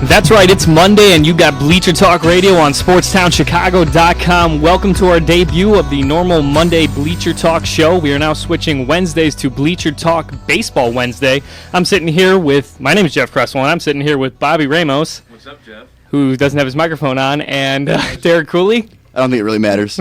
That's right, it's Monday, and you got Bleacher Talk Radio on SportsTownChicago.com. Welcome to our debut of the normal Monday Bleacher Talk show. We are now switching Wednesdays to Bleacher Talk Baseball Wednesday. I'm sitting here with, my name is Jeff Creswell, and I'm sitting here with Bobby Ramos. What's up, Jeff? Who doesn't have his microphone on, and Derek Cooley. I don't think it really matters.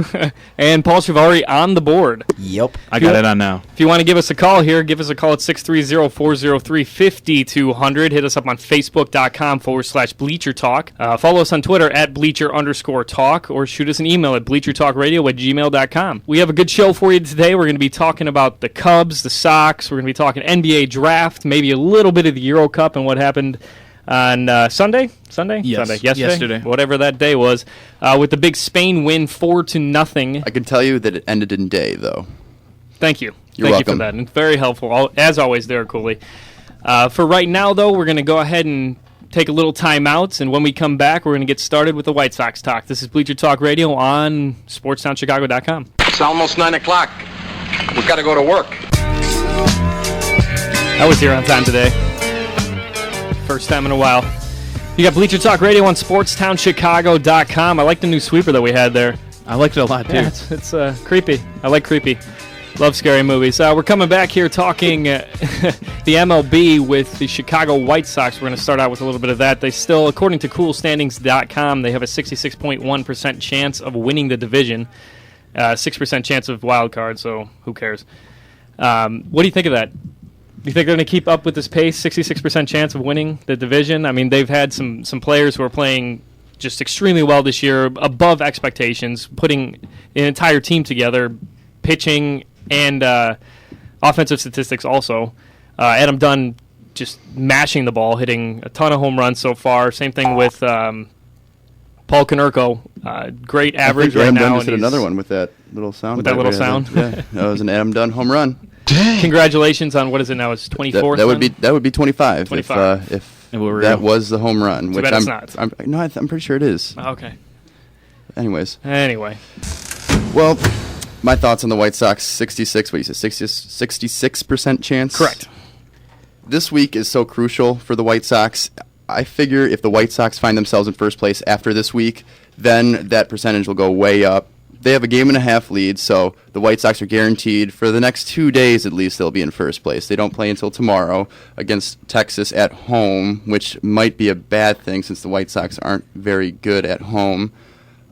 And Paul Chivari on the board. Yep. I got it on now. If you want to give us a call here, give us a call at 630-403-5200. Hit us up on Facebook.com/Bleacher Talk. Follow us on Twitter at Bleacher_Talk, or shoot us an email at BleacherTalkRadio@gmail.com. We have a good show for you today. We're going to be talking about the Cubs, the Sox. We're going to be talking NBA draft, maybe a little bit of the Euro Cup and what happened on Sunday? Yes. Sunday? Yesterday? Whatever that day was, with the big Spain win 4-0. I can tell you that it ended in day, though. Thank you. You're Thank welcome. you for that. And very helpful, as always, there, Cooley. For right now, though, we're going to go ahead and take a little time out, and when we come back, we're going to get started with the White Sox talk. This is Bleacher Talk Radio on SportsTownChicago.com. It's almost 9 o'clock. We've got to go to work. I was here on time today. First time in a while. You got Bleacher Talk Radio on SportsTownChicago.com. I like the new sweeper that we had there. I liked it a lot, too. Yeah, it's creepy. I like creepy. Love scary movies. We're coming back here talking the MLB with the Chicago White Sox. We're going to start out with a little bit of that. They still, according to CoolStandings.com, they have a 66.1% chance of winning the division. 6% chance of wild card, so who cares? What do you think of that? Do you think they're going to keep up with this pace, 66% chance of winning the division? I mean, they've had some players who are playing just extremely well this year, above expectations, putting an entire team together, pitching and offensive statistics also. Adam Dunn just mashing the ball, hitting a ton of home runs so far. Same thing with Paul Konerko. Great average right Adam now. Dunn just hit another one with that little sound. With that little sound? Yeah, that was an Adam Dunn home run. Dang. Congratulations on, what is it now? It's 24th? That would be 25. 25. If that was the home run. Too which bad it's not. I'm pretty sure it is. Okay. Anyways. Anyway. Well, my thoughts on the White Sox, 66% chance? Correct. This week is so crucial for the White Sox. I figure if the White Sox find themselves in first place after this week, then that percentage will go way up. They have a game-and-a-half lead, so the White Sox are guaranteed for the next 2 days at least they'll be in first place. They don't play until tomorrow against Texas at home, which might be a bad thing since the White Sox aren't very good at home.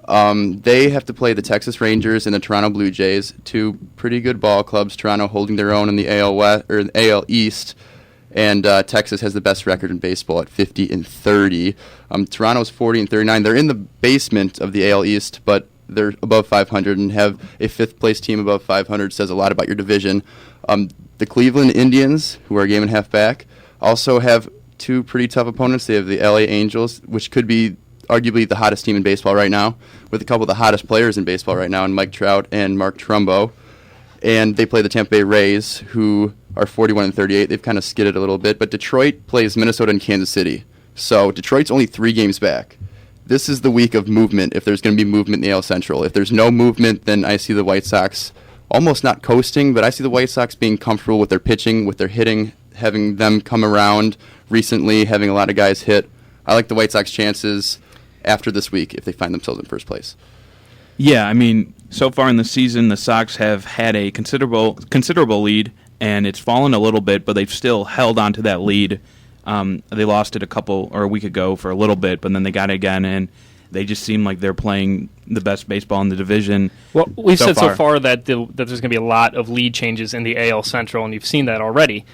They have to play the Texas Rangers and the Toronto Blue Jays, two pretty good ball clubs. Toronto holding their own in the AL West, or AL East, and Texas has the best record in baseball at 50-30. Toronto's 40-39. They're in the basement of the AL East, but they're above 500, and have a fifth-place team above 500 says a lot about your division. The Cleveland Indians, who are a game and a half back, also have two pretty tough opponents. They have the LA Angels, which could be arguably the hottest team in baseball right now, with a couple of the hottest players in baseball right now, in Mike Trout and Mark Trumbo. And they play the Tampa Bay Rays, who are 41-38. They've kind of skidded a little bit, but Detroit plays Minnesota and Kansas City. So Detroit's only 3 games back. This is the week of movement, if there's going to be movement in the AL Central. If there's no movement, then I see the White Sox almost not coasting, but I see the White Sox being comfortable with their pitching, with their hitting, having them come around recently, having a lot of guys hit. I like the White Sox chances after this week if they find themselves in first place. Yeah, I mean, so far in the season, the Sox have had a considerable lead, and it's fallen a little bit, but they've still held on to that lead. They lost it a week ago for a little bit, but then they got it again, and they just seem like they're playing the best baseball in the division. Well, we've said so far that there's going to be a lot of lead changes in the AL Central, and you've seen that already.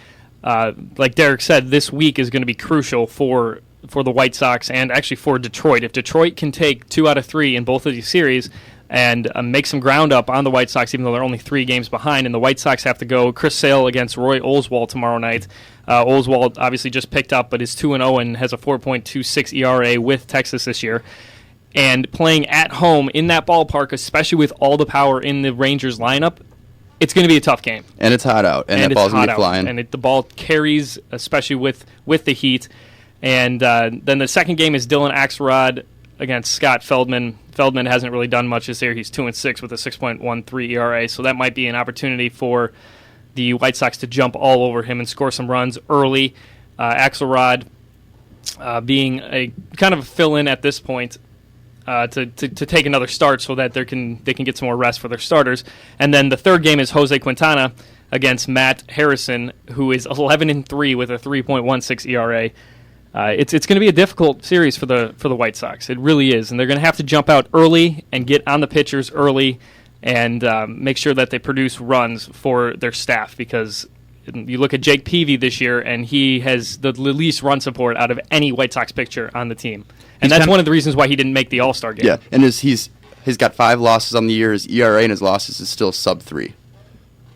Like Derek said, this week is going to be crucial for the White Sox and actually for Detroit. If Detroit can take 2 out of 3 in both of these series and make some ground up on the White Sox, even though they're only 3 games behind, and the White Sox have to go Chris Sale against Roy Oswalt tomorrow night. Oswalt obviously just picked up, but is 2-0 and has a 4.26 ERA with Texas this year. And playing at home in that ballpark, especially with all the power in the Rangers lineup, it's going to be a tough game. And it's hot out, and that ball's going to be flying. And the ball carries, especially with the heat. And then the second game is Dylan Axelrod against Scott Feldman. Feldman hasn't really done much this year. He's 2-6 with a 6.13 ERA, so that might be an opportunity for the White Sox to jump all over him and score some runs early. Axelrod being a kind of a fill-in at this point to take another start so that they can get some more rest for their starters. And then the third game is Jose Quintana against Matt Harrison, who is 11-3 with a 3.16 ERA. It's going to be a difficult series for the White Sox. It really is, and they're going to have to jump out early and get on the pitchers early and make sure that they produce runs for their staff, because you look at Jake Peavy this year, and he has the least run support out of any White Sox pitcher on the team. And that's one of the reasons why he didn't make the All-Star game. Yeah, and he's got 5 losses on the year. His ERA and his losses is still sub-3.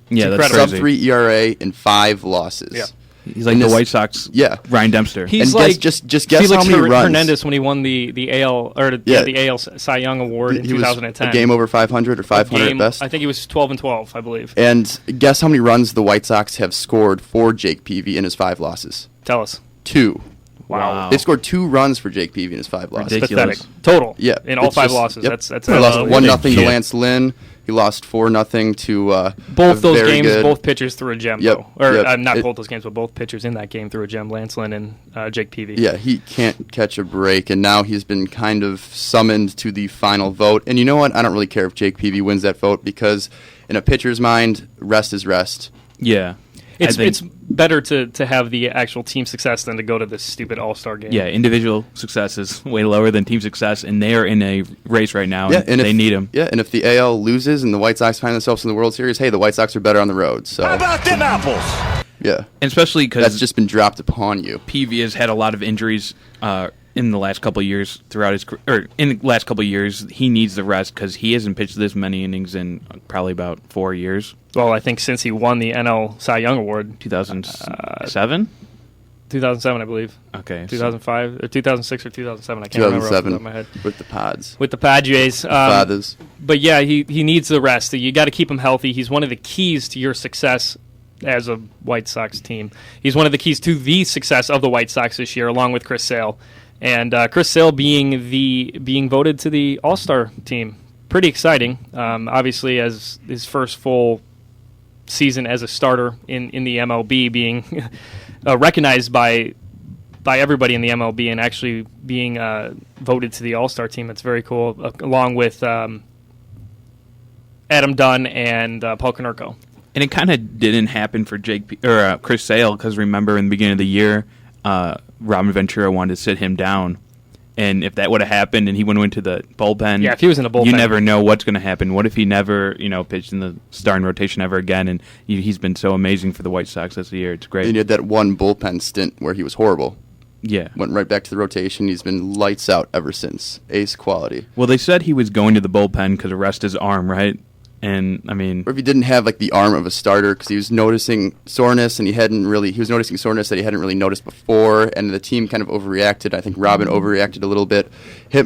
Yeah, that's crazy. Sub-3 ERA and 5 losses. Yeah. He's like the White Sox Ryan Dempster. He's and like just guess how many runs. Hernandez when he won the AL the AL Cy Young Award in 2010. Was a game over 500 or 500 at best. I think he was 12-12, I believe. And guess how many runs the White Sox have scored for Jake Peavy in his 5 losses? Tell us. 2. Wow. They scored 2 runs for Jake Peavy in his 5 losses. Ridiculous. Pathetic. Total. Yeah. In all 5 losses. Yep. That's he lost 1-0 to Lance Lynn. He lost 4-0 to both those games. Both pitchers threw a gem, though. Not both those games, but both pitchers in that game threw a gem. Lance Lynn and Jake Peavy. Yeah, he can't catch a break, and now he's been kind of summoned to the final vote. And you know what? I don't really care if Jake Peavy wins that vote, because in a pitcher's mind, rest is rest. Yeah. It's better to have the actual team success than to go to this stupid All-Star game. Yeah, individual success is way lower than team success, and they are in a race right now, and they need him. Yeah, and if the AL loses and the White Sox find themselves in the World Series, hey, the White Sox are better on the road. So how about them apples? Yeah. And especially because that's just been dropped upon you. Peavy has had a lot of injuries in the last couple of years in the last couple of years. He needs the rest because he hasn't pitched this many innings in probably about 4 years. Well, I think since he won the NL Cy Young Award. 2007? 2007, I believe. Okay. 2005 or 2006 or 2007. I can't remember off the top of my head. With the Pods. With the Padres. Fathers. But yeah, he needs the rest. You got to keep him healthy. He's one of the keys to your success as a White Sox team. He's one of the keys to the success of the White Sox this year, along with Chris Sale. And Chris Sale being voted to the All-Star team. Pretty exciting. Obviously, as his first full season as a starter in the MLB, being recognized by everybody in the MLB and actually being voted to the All-Star team. It's very cool, along with Adam Dunn and Paul Konerko. And it kind of didn't happen for Chris Sale, because remember in the beginning of the year, Robin Ventura wanted to sit him down. And if that would have happened and he went into the bullpen, if he was in the bullpen, you never know what's going to happen. What if he never, pitched in the starting rotation ever again? And he's been so amazing for the White Sox this year. It's great. And he had that one bullpen stint where he was horrible. Yeah. Went right back to the rotation. He's been lights out ever since. Ace quality. Well, they said he was going to the bullpen because of rest his arm, right? And I mean, or if he didn't have like the arm of a starter, because he was noticing soreness and he was noticing soreness that he hadn't really noticed before, and the team kind of overreacted. I think Robin overreacted a little bit.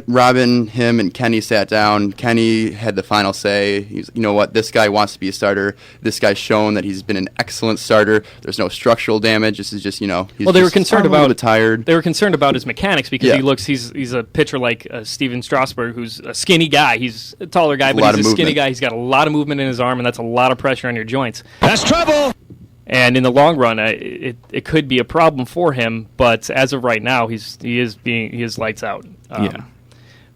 Robin, him, and Kenny sat down. Kenny had the final say. He's, you know what, this guy wants to be a starter. This guy's shown that he's been an excellent starter. There's no structural damage. This is just, he's they were concerned about tired. They were concerned about his mechanics because he's a pitcher like Steven Strasburg, who's a skinny guy. He's a taller guy, but he's a skinny guy. He's got a lot of movement in his arm, and that's a lot of pressure on your joints. That's trouble. And in the long run, it could be a problem for him. But as of right now, he is lights out.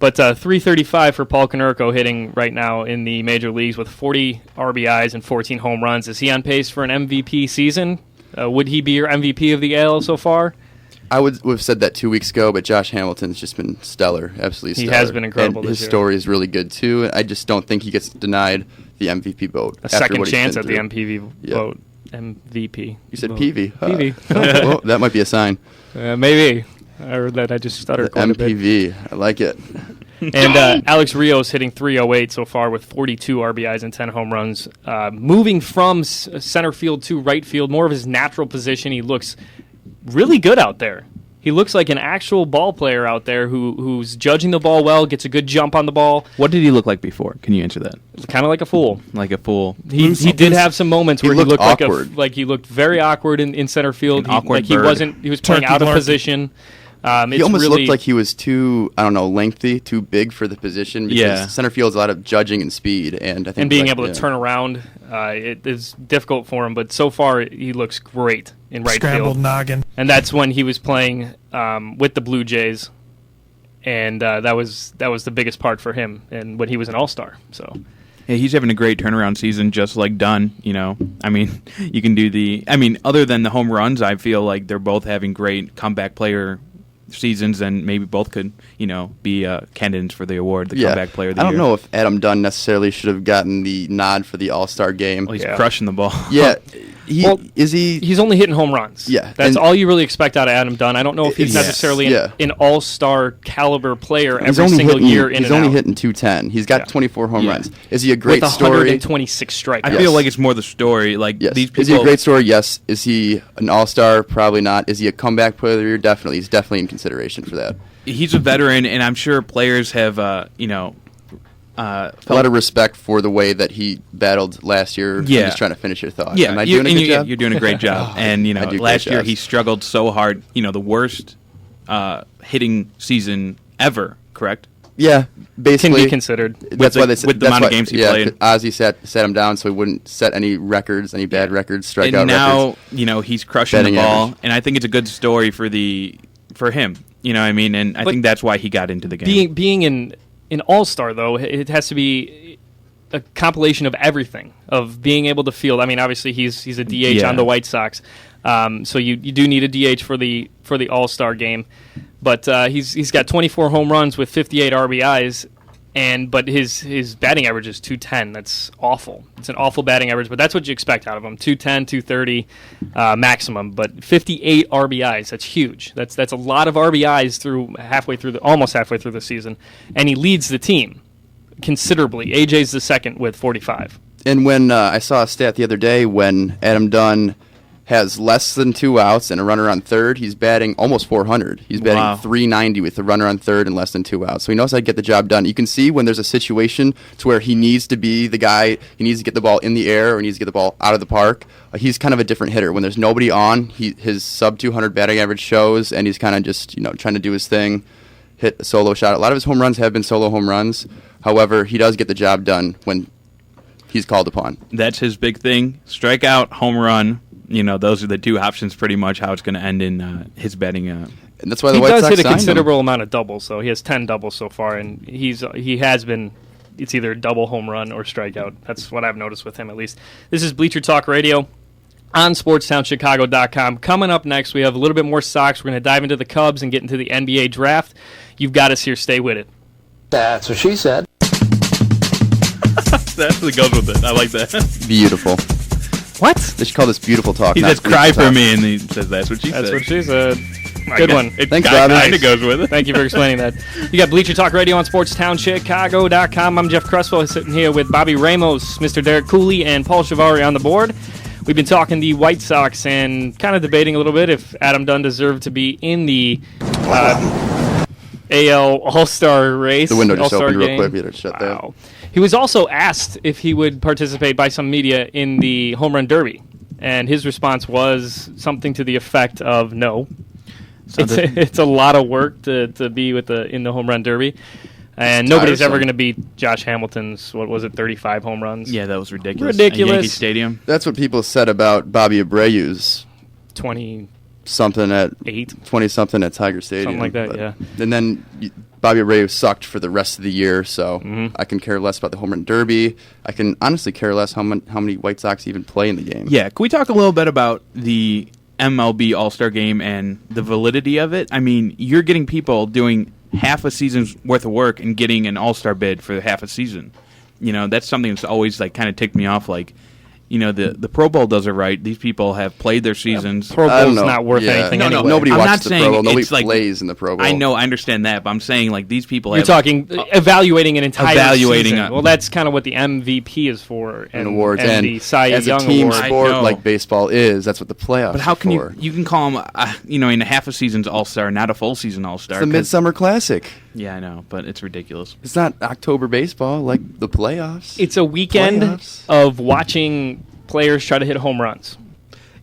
But 335 for Paul Konerko hitting right now in the major leagues with 40 RBIs and 14 home runs. Is he on pace for an MVP season? Would he be your MVP of the AL so far? I would have said that 2 weeks ago, but Josh Hamilton's just been stellar, absolutely stellar. He has been incredible and this his year. story is really good, too. I just don't think he gets denied the MVP vote. A second chance at the MVP vote. MVP. You said vote. PV. PV. Well, that might be a sign. Maybe. I heard that. I just stuttered quite a bit. MPV. I like it. And Alex Rios hitting 308 so far with 42 RBIs and 10 home runs. Moving from center field to right field, more of his natural position. He looks really good out there. He looks like an actual ball player out there who's judging the ball well, gets a good jump on the ball. What did he look like before? Can you answer that? Kind of like a fool. Like a fool. He did have some moments where he looked awkward. like he looked very awkward in center field. He was playing out of position. He almost looked like he was too, lengthy, too big for the position. Because center field is a lot of judging and speed, and I think being able to turn around, it is difficult for him. But so far, he looks great in right Scrambled field. noggin. And that's when he was playing with the Blue Jays, and that was the biggest part for him. And when he was an All-Star, so. Yeah, he's having a great turnaround season, just like Dunn. I mean, you can do other than the home runs, I feel like they're both having great comeback player seasons, and maybe both could, be candidates for the award, the comeback player of the year. I don't know if Adam Dunn necessarily should have gotten the nod for the All-Star game. Well, he's crushing the ball. Yeah. He's only hitting home runs. Yeah. That's all you really expect out of Adam Dunn. I don't know if he's necessarily an all-star caliber player every single year in and out. He's only hitting 210. He's got 24 home runs. Is he a great with story? 126 strikeouts. I feel like it's more the story. These people. Is he a great story? Yes. Is he an all-star? Probably not. Is he a comeback player of the year? Definitely. He's definitely in consideration for that. He's a veteran, and I'm sure players have, a lot of respect for the way that he battled last year. Yeah. I'm just trying to finish your thought. Yeah, Am I doing a good job? You're doing a great job. And, last year he struggled so hard. The worst hitting season ever, correct? Yeah, basically. Can be considered. With the amount of games he played. Ozzy sat him down so he wouldn't set any records, any bad records, strikeout and now, records. He's crushing the ball. Average. And I think it's a good story for him. You know what I mean? And I think that's why he got into the game. Being an all-star, though, it has to be a compilation of everything, of being able to field. I mean, obviously he's a DH on the White Sox, so you do need a DH for the all-star game. But he's got 24 home runs with 58 RBIs, but his batting average is 210. That's awful. It's an awful batting average, but that's what you expect out of him. 210, 230 maximum, but 58 RBIs. That's huge. That's a lot of RBIs almost halfway through the season, and he leads the team considerably. AJ's the second with 45. And when I saw a stat the other day, when Adam Dunn has less than 2 outs and a runner on third, he's batting almost 400. He's batting 390 with a runner on third and less than 2 outs. So he knows how to get the job done. You can see when there's a situation to where he needs to be the guy, he needs to get the ball in the air or he needs to get the ball out of the park. He's kind of a different hitter. When there's nobody on, his sub-200 batting average shows, and he's kind of just trying to do his thing, hit a solo shot. A lot of his home runs have been solo home runs. However, he does get the job done when he's called upon. That's his big thing. Strikeout, home run. Those are the two options pretty much how it's going to end in his batting. And that's why the White Sox signed him. He does hit a considerable him. amount of doubles, so he has 10 doubles so far, and he has been, it's either double home run or strikeout. That's what I've noticed with him at least. This is Bleacher Talk Radio on SportsTownChicago.com. Coming up next, we have a little bit more Sox. We're going to dive into the Cubs and get into the NBA draft. You've got us here. Stay with it. That's what she said. That actually goes with it. I like that. Beautiful. What? They should call this beautiful talk. He says cry for me, and he says that's what she said. That's what she said. Good one. Thanks, Bobby. Kind of goes with it. Thank you for explaining that. You got Bleacher Talk Radio on SportsTownChicago.com. I'm Jeff Creswell, sitting here with Bobby Ramos, Mr. Derek Cooley, and Paul Chivari on the board. We've been talking the White Sox and kind of debating a little bit if Adam Dunn deserved to be in the AL All-Star race. The window just opened real game. quick. You had to shut that. He was also asked if he would participate by some media in the Home Run Derby, and his response was something to the effect of no. It's a lot of work to be in the Home Run Derby, and nobody's ever going to beat Josh Hamilton's, 35 home runs? Yeah, that was ridiculous. Ridiculous. At Yankee Stadium. That's what people said about Bobby Abreu's 20-something at 20-something at Tiger Stadium. Something like that, yeah. And then Bobby Abreu sucked for the rest of the year, so I can care less about the Home Run Derby. I can honestly care less how many White Sox even play in the game. Yeah, can we talk a little bit about the MLB All-Star Game and the validity of it? I mean, you're getting people doing half a season's worth of work and getting an All-Star bid for half a season. That's something that's always kind of ticked me off. The Pro Bowl does it right. These people have played their seasons. Pro Bowl's not worth anything anyway. Nobody I'm watches not the Pro Bowl. Nobody saying plays in the Pro Bowl. I know, I understand that, but I'm saying these people You're talking evaluating an entire season. Well, that's kind of what the MVP is for. And awards. And the Cy as Young a team award. sport like baseball is, that's what the playoffs But how can are for. you can call him, in a half a season's All-Star, not a full season All-Star. It's the Midsummer Classic. Yeah, I know, but it's ridiculous. It's not October baseball like the playoffs. It's a weekend of watching players try to hit home runs.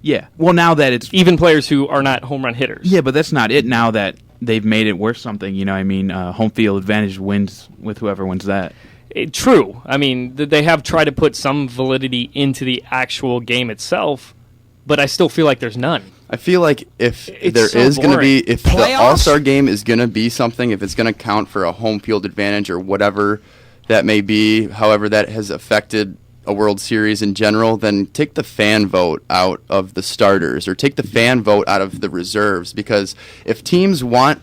Yeah. Well, now that it's even players who are not home run hitters. Yeah, but that's not it now that they've made it worth something. You know, I mean, home field advantage wins with whoever wins that. True. I mean, they have tried to put some validity into the actual game itself, but I still feel like there's none. I feel like if It's so boring. if the All-Star game is going to be something, if it's going to count for a home field advantage or whatever that may be, however that has affected a World Series in general, then take the fan vote out of the starters or take the fan vote out of the reserves, because if teams want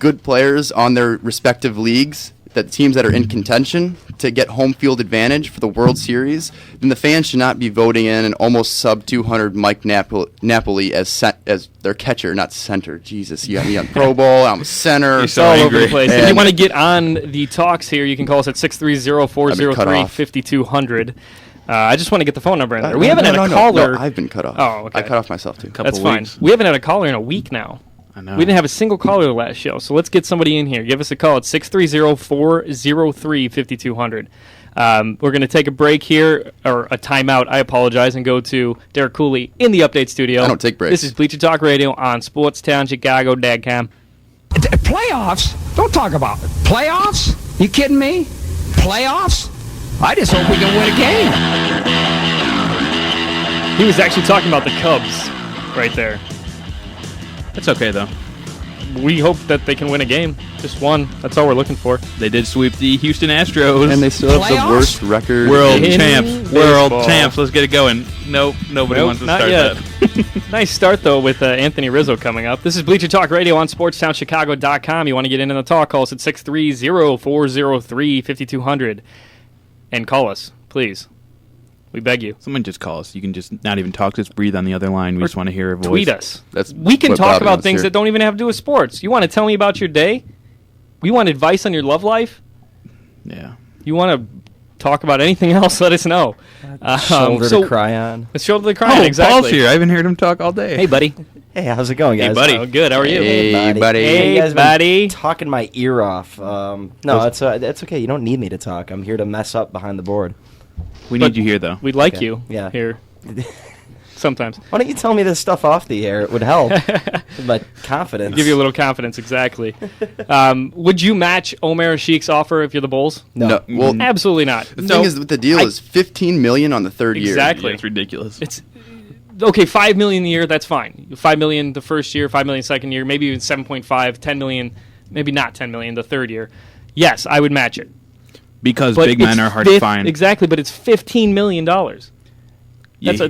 good players on their respective leagues, that teams that are in contention to get home field advantage for the World Series, then the fans should not be voting in an almost sub-200 Mike Napoli as their catcher, not center. Jesus, you got me on Pro Bowl, I'm a center. You're so all angry. over the place. If you want to get on the talks here, you can call us at 630-403-5200. I just want to get the phone number in there. We haven't had a caller. No, I've been cut off. Oh, okay. I cut off myself, too. That's fine. We haven't had a caller in a week now. I know. We didn't have a single caller the last show, so let's get somebody in here. Give us a call at 630-403-5200. We're going to take a break here, or a timeout, I apologize, and go to Derek Cooley in the Update Studio. I don't take breaks. This is Bleacher Talk Radio on SportsTownChicago.com. Playoffs? Don't talk about it. Playoffs? You kidding me? Playoffs? I just hope we can win a game. He was actually talking about the Cubs right there. That's okay, though. We hope that they can win a game. Just one. That's all we're looking for. They did sweep the Houston Astros. And they still have the Playoffs? worst record. World in champs. baseball. World champs. Let's get it going. Nope, nobody Nope, wants to not start yet. that. Nice start, though, with Anthony Rizzo coming up. This is Bleacher Talk Radio on SportsTownChicago.com. You want to get into the talk, call us at 630-403-5200. And call us, please. We beg you. Someone just call us. You can just not even talk. Just breathe on the other line. We just want to hear a voice. Tweet us. That's We can what talk Bobby about wants things here. that don't even have to do with sports. You want to tell me about your day? You want advice on your love life? Yeah. You want to talk about anything else? Let us know. Shoulder to cry on. It's shoulder to cry on, Oh, exactly. Paul's here. I haven't heard him talk all day. Hey, buddy. Hey, how's it going, guys? Hey, buddy. Oh, good. How are you? Hey, buddy. Hey, You guys buddy. been talking my ear off. No, that's okay. You don't need me to talk. I'm here to mess up behind the board. We But need you here, though. We'd like Okay. you Yeah. here sometimes. Why don't you tell me this stuff off the air? It would help with my confidence. Give you a little confidence, exactly. Would you match Omer Sheik's offer if you're the Bulls? No. Well, Absolutely not. the thing is, the deal is $15 million on the third year. Exactly. Yeah, it's ridiculous. It's okay. $5 million a year, that's fine. $5 million the first year, $5 million second year, maybe even 7.5, $10 million, maybe not $10 million the third year. Yes, I would match it. Because But big men it's are hard to find. Exactly, but it's $15 million. That's Yeah,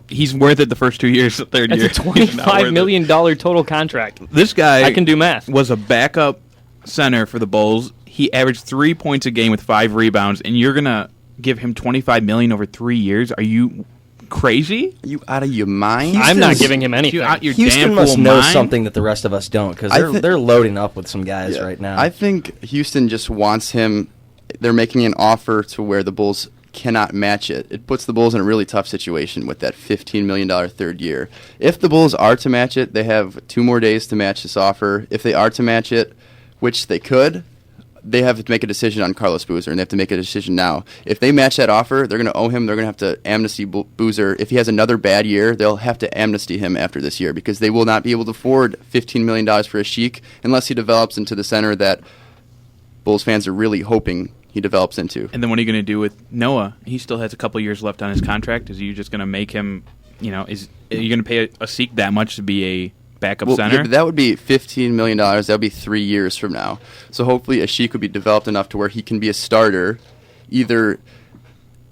he's worth it the first 2 years. The third year, a he's not worth $25 it. million total contract. This guy I can do math. was a backup center for the Bulls. He averaged 3 points a game with 5 rebounds, and you're gonna give him $25 million over 3 years? Are you crazy? Are you out of your mind? I'm not Houston's- giving him anything. You out your Houston damn must fool know mind? something that the rest of us don't, because I thi- they're loading up with some guys Yeah. right now. I think Houston just wants him. They're making an offer to where the Bulls cannot match it. It puts the Bulls in a really tough situation with that $15 million third year. If the Bulls are to match it, they have 2 more days to match this offer. If they are to match it, which they could, they have to make a decision on Carlos Boozer, and they have to make a decision now. If they match that offer, they're going to owe him. They're going to have to amnesty Boozer. If he has another bad year, they'll have to amnesty him after this year because they will not be able to afford $15 million for a Sheik unless he develops into the center that Bulls fans are really hoping he develops into. And then what are you going to do with Noah? He still has a couple years left on his contract. Is you just going to make him, are you going to pay a Sikh that much to be a backup Well, center? yeah, but that would be $15 million. That would be 3 years from now. So hopefully a Sheik would be developed enough to where he can be a starter, either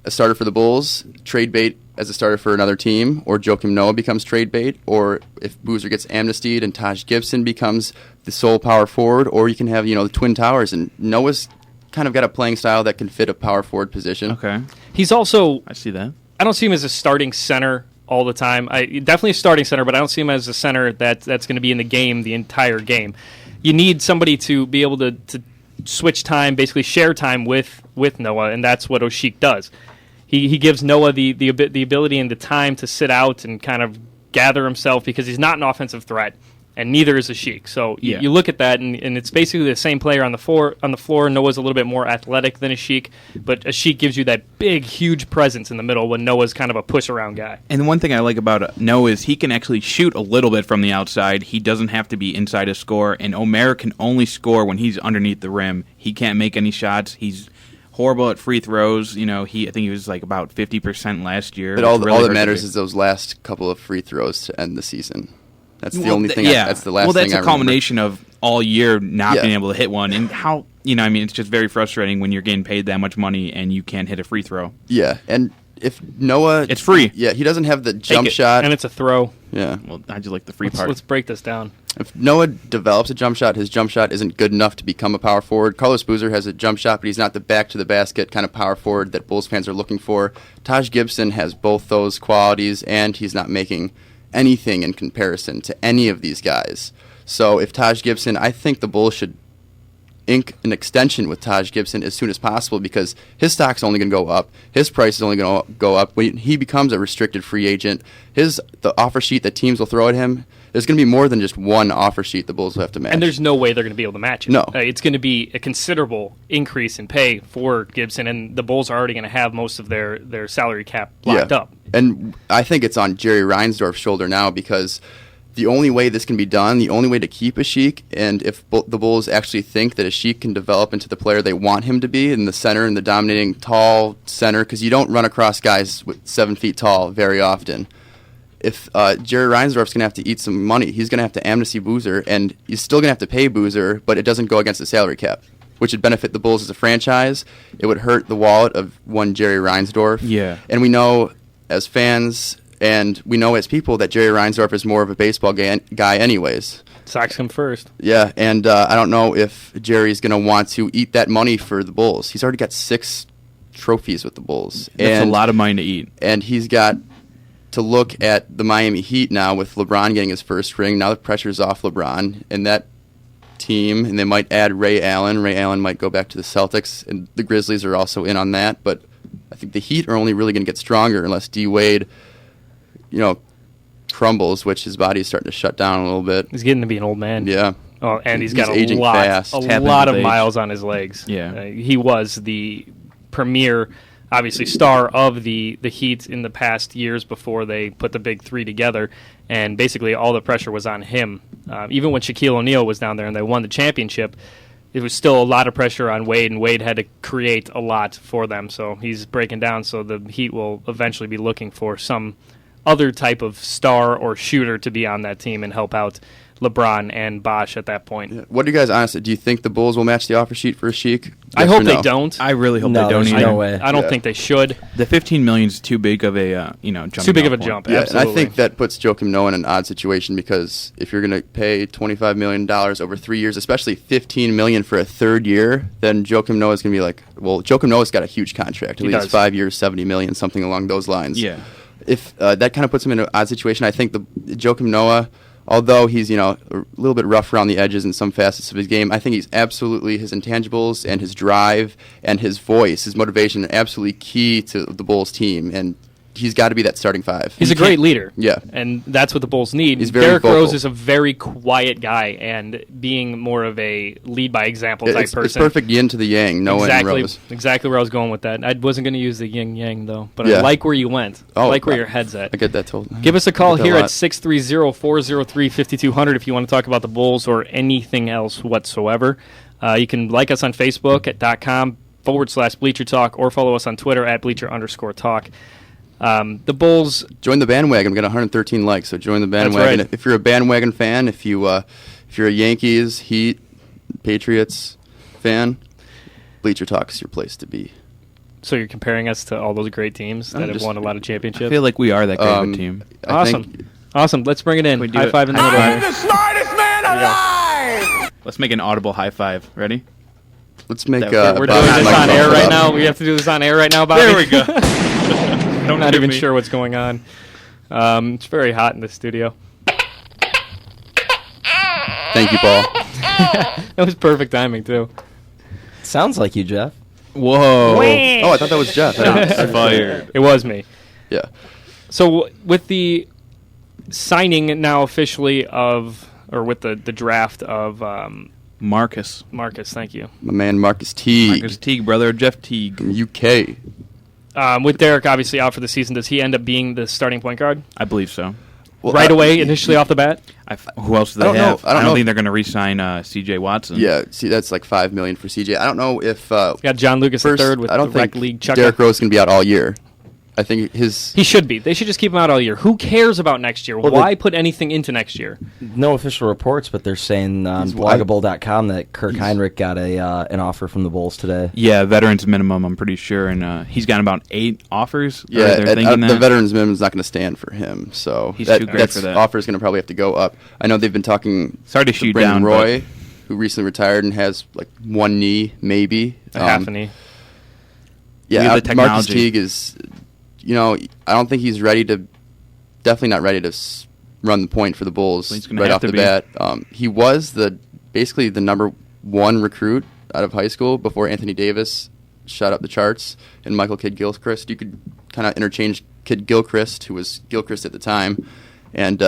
a starter for the Bulls, trade bait as a starter for another team, or Joakim Noah becomes trade bait, or if Boozer gets amnestied and Taj Gibson becomes the sole power forward, or you can have, the Twin Towers, and Noah's kind of got a playing style that can fit a power forward position. Okay, He's also, I see that. I don't see him as a starting center all the time. Definitely a starting center, but I don't see him as a center that's going to be in the game the entire game. You need somebody to be able to switch time, basically share time with Noah, and that's what O'Sheik does. He gives Noah the ability and the time to sit out and kind of gather himself because he's not an offensive threat. and neither is Asik. So you look at that, and it's basically the same player on the floor. Noah's a little bit more athletic than Asik, but Asik gives you that big, huge presence in the middle when Noah's kind of a push-around guy. And the one thing I like about Noah is he can actually shoot a little bit from the outside. He doesn't have to be inside a score, and Omer can only score when he's underneath the rim. He can't make any shots. He's horrible at free throws. I think he was like about 50% last year. But all that matters is those last couple of free throws to end the season. That's the only thing. That's the last thing I remember. Well, that's a culmination of all year not being able to hit one, and how it's just very frustrating when you're getting paid that much money and you can't hit a free throw. Yeah, and if Noah, it's free. Yeah, he doesn't have the jump shot, and it's a throw. Yeah. Well, I just like the free part. Let's break this down. If Noah develops a jump shot, his jump shot isn't good enough to become a power forward. Carlos Boozer has a jump shot, but he's not the back to the basket kind of power forward that Bulls fans are looking for. Taj Gibson has both those qualities, and he's not making anything in comparison to any of these guys. So if Taj Gibson, I think the Bulls should ink an extension with Taj Gibson as soon as possible, because his stock's only going to go up. His price is only going to go up. When he becomes a restricted free agent, the offer sheet that teams will throw at him, there's going to be more than just one offer sheet the Bulls will have to match. And there's no way they're going to be able to match it. No. It's going to be a considerable increase in pay for Gibson, and the Bulls are already going to have most of their salary cap locked up. And I think it's on Jerry Reinsdorf's shoulder now, because the only way this can be done, the only way to keep Asik, and if the Bulls actually think that Asik can develop into the player they want him to be in the center, and the dominating tall center, because you don't run across guys with 7 feet tall very often. If Jerry Reinsdorf's going to have to eat some money, he's going to have to amnesty Boozer, and he's still going to have to pay Boozer, but it doesn't go against the salary cap, which would benefit the Bulls as a franchise. It would hurt the wallet of one Jerry Reinsdorf. Yeah. And we know as fans and we know as people that Jerry Reinsdorf is more of a baseball guy anyways. Sox come first. Yeah, and I don't know if Jerry's going to want to eat that money for the Bulls. He's already got 6 trophies with the Bulls. That's a lot of money to eat. And he's got to look at the Miami Heat now with LeBron getting his first ring. Now the pressure's off LeBron and that team, and they might add Ray Allen. Ray Allen might go back to the Celtics, and the Grizzlies are also in on that. But I think the Heat are only really going to get stronger unless D. Wade, crumbles, which his body is starting to shut down a little bit. He's getting to be an old man. Yeah. Oh, and he's got aging fast. a lot of miles on his legs. Yeah. He was the premier, obviously, star of the Heat in the past years before they put the big three together, and basically all the pressure was on him. Even when Shaquille O'Neal was down there and they won the championship, it was still a lot of pressure on Wade, and Wade had to create a lot for them. So he's breaking down, so the Heat will eventually be looking for some other type of star or shooter to be on that team and help out LeBron and Bosh at that point. Yeah. What do you guys honestly, do you think the Bulls will match the offer sheet for Asik? I hope they don't. I really hope they don't there's either. no way. I don't think they should. The $15 million is too big of a jump. Too big of a jump. Yeah, Absolutely. and I think that puts Joakim Noah in an odd situation, because if you're going to pay $25 million over 3 years, especially $15 million for a third year, then Joakim Noah's going to be like, well, Joakim Noah's got a huge contract. At least 5 years, $70 million, something along those lines. Yeah. If that kind of puts him in an odd situation, I think the Joakim Noah, although he's a little bit rough around the edges in some facets of his game, I think he's absolutely, his intangibles and his drive and his voice, his motivation, are absolutely key to the Bulls team, and he's got to be that starting five. He's a great leader. Yeah. And that's what the Bulls need. He's very Derrick vocal. Rose is a very quiet guy, and being more of a lead-by-example type person. It's perfect yin to the yang, Noah and Rose. Exactly where I was going with that. I wasn't going to use the yin-yang, though, but Yeah. I like where you went. I like where your head's at. I get that told. Give us a call I get that here a at lot. 630-403-5200 if you want to talk about the Bulls or anything else whatsoever. You can like us on Facebook at .com/Bleacher Talk, or follow us on Twitter at Bleacher_Talk. The Bulls. Join the bandwagon. We got 113 likes, so join the bandwagon. right. If you're a bandwagon fan, if you're a Yankees, Heat, Patriots fan, Bleacher Talk is your place to be. So you're comparing us to all those great teams that have just- won a lot of championships? I feel like we are that great of a team. I think- Awesome. Let's bring it in. We do High it. five in the middle I'm here. the smartest man alive! Let's make an audible high five. Ready? Let's make. That- We're Bobby's doing this mic on all air set right up. now. We have to do this on air right now, Bobby. There we go. I'm not even sure what's going on. It's very hot in the studio. Thank you, Paul. That was perfect timing, too. Sounds like you, Jeff. Whoa. Oh, I thought that was Jeff. Fired. It was me. Yeah. So with the signing now officially of or with the draft of Marcus. Marcus, thank you. My man Marcus Teague. Marcus Teague, brother of Jeff Teague. From UK. With Derek obviously out for the season, does he end up being the starting point guard? I believe so. Well, right away, initially off the bat? Who else do they I don't have? know. I don't know think they're going to re-sign C.J. Watson. Yeah, see, that's like $5 million for CJ. I don't know if Got John Lucas first, III with I don't the rec think league chucker. Derrick Rose can be out all year. I think He should be. They should just keep him out all year. Who cares about next year? Well, Why put anything into next year? No official reports, but they're saying on Bloggable.com that Kirk Heinrich got an offer from the Bulls today. Yeah, veterans minimum, I'm pretty sure, and he's got about 8 offers. Yeah, they're thinking the that. veterans minimum is not going to stand for him, so He's too great for that. offer is going to probably have to go up. I know they've been talking. Sorry to shoot Brandon down, Roy, who recently retired and has like one knee, maybe Half a knee. Yeah, We have the Marcus technology. Teague is. I don't think he's ready to. Definitely not ready to run the point for the Bulls He's gonna right have off to the be. bat. He was basically the number 1 recruit out of high school before Anthony Davis shot up the charts and Michael Kidd-Gilchrist. You could kind of interchange Kidd-Gilchrist, who was Gilchrist at the time, and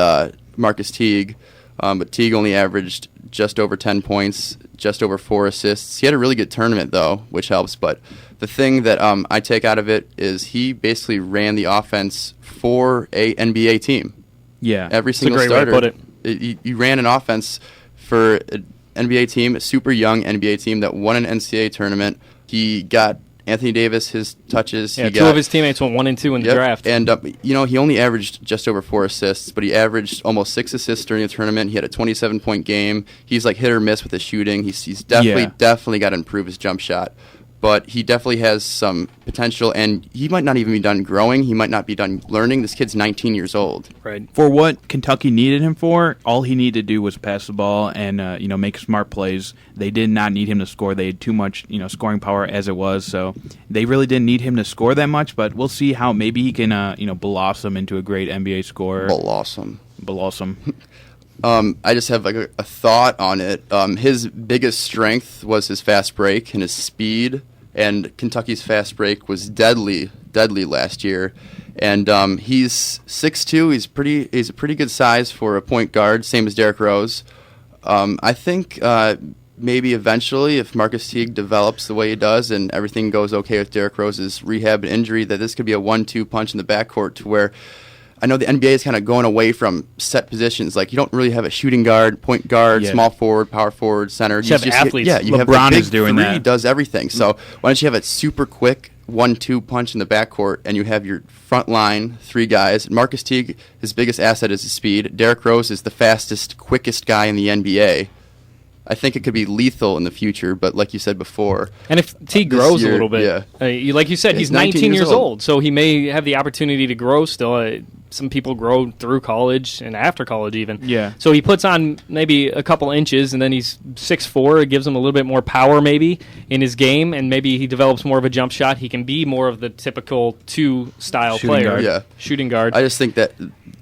Marcus Teague. But Teague only averaged just over 10 points, just over 4 assists. He had a really good tournament, though, which helps. But the thing that I take out of it is he basically ran the offense for a NBA team. Yeah. Every single great way to starter. put it. He ran an offense for an NBA team, a super young NBA team that won an NCAA tournament. He got Anthony Davis his touches. Yeah, he two of his teammates went 1 and 2 in the draft. And, he only averaged just over 4 assists, but he averaged almost 6 assists during the tournament. He had a 27-point game. He's like hit or miss with his shooting. He's definitely got to improve his jump shot. But he definitely has some potential, and he might not even be done growing. He might not be done learning. This kid's 19 years old. Right. For what Kentucky needed him for, all he needed to do was pass the ball and make smart plays. They did not need him to score. They had too much scoring power as it was, so they really didn't need him to score that much. But we'll see how maybe he can blossom into a great NBA scorer. Blossom. I just have like a thought on it. His biggest strength was his fast break and his speed. And Kentucky's fast break was deadly last year. And he's 6'2". He's a pretty good size for a point guard, same as Derrick Rose. I think maybe eventually, if Marcus Teague develops the way he does and everything goes okay with Derrick Rose's rehab and injury, that this could be a 1-2 punch in the backcourt to where I know the NBA is kind of going away from set positions. Like, you don't really have a shooting guard, point guard, small forward, power forward, center. You have athletes. You have LeBron the big is doing three, that. does everything. So why don't you have a super quick 1-2 punch in the backcourt, and you have your front line 3 guys. Marcus Teague, his biggest asset is his speed. Derrick Rose is the fastest, quickest guy in the NBA. I think it could be lethal in the future, but like you said before. And if Teague grows a little bit, like you said, Yeah, he's 19 years old, so he may have the opportunity to grow still. Some people grow through college and after college even. Yeah. So he puts on maybe a couple inches, and then he's 6'4". It gives him a little bit more power maybe in his game, and maybe he develops more of a jump shot. He can be more of the typical 2-style Shooting player. guard. Yeah. Shooting guard. I just think that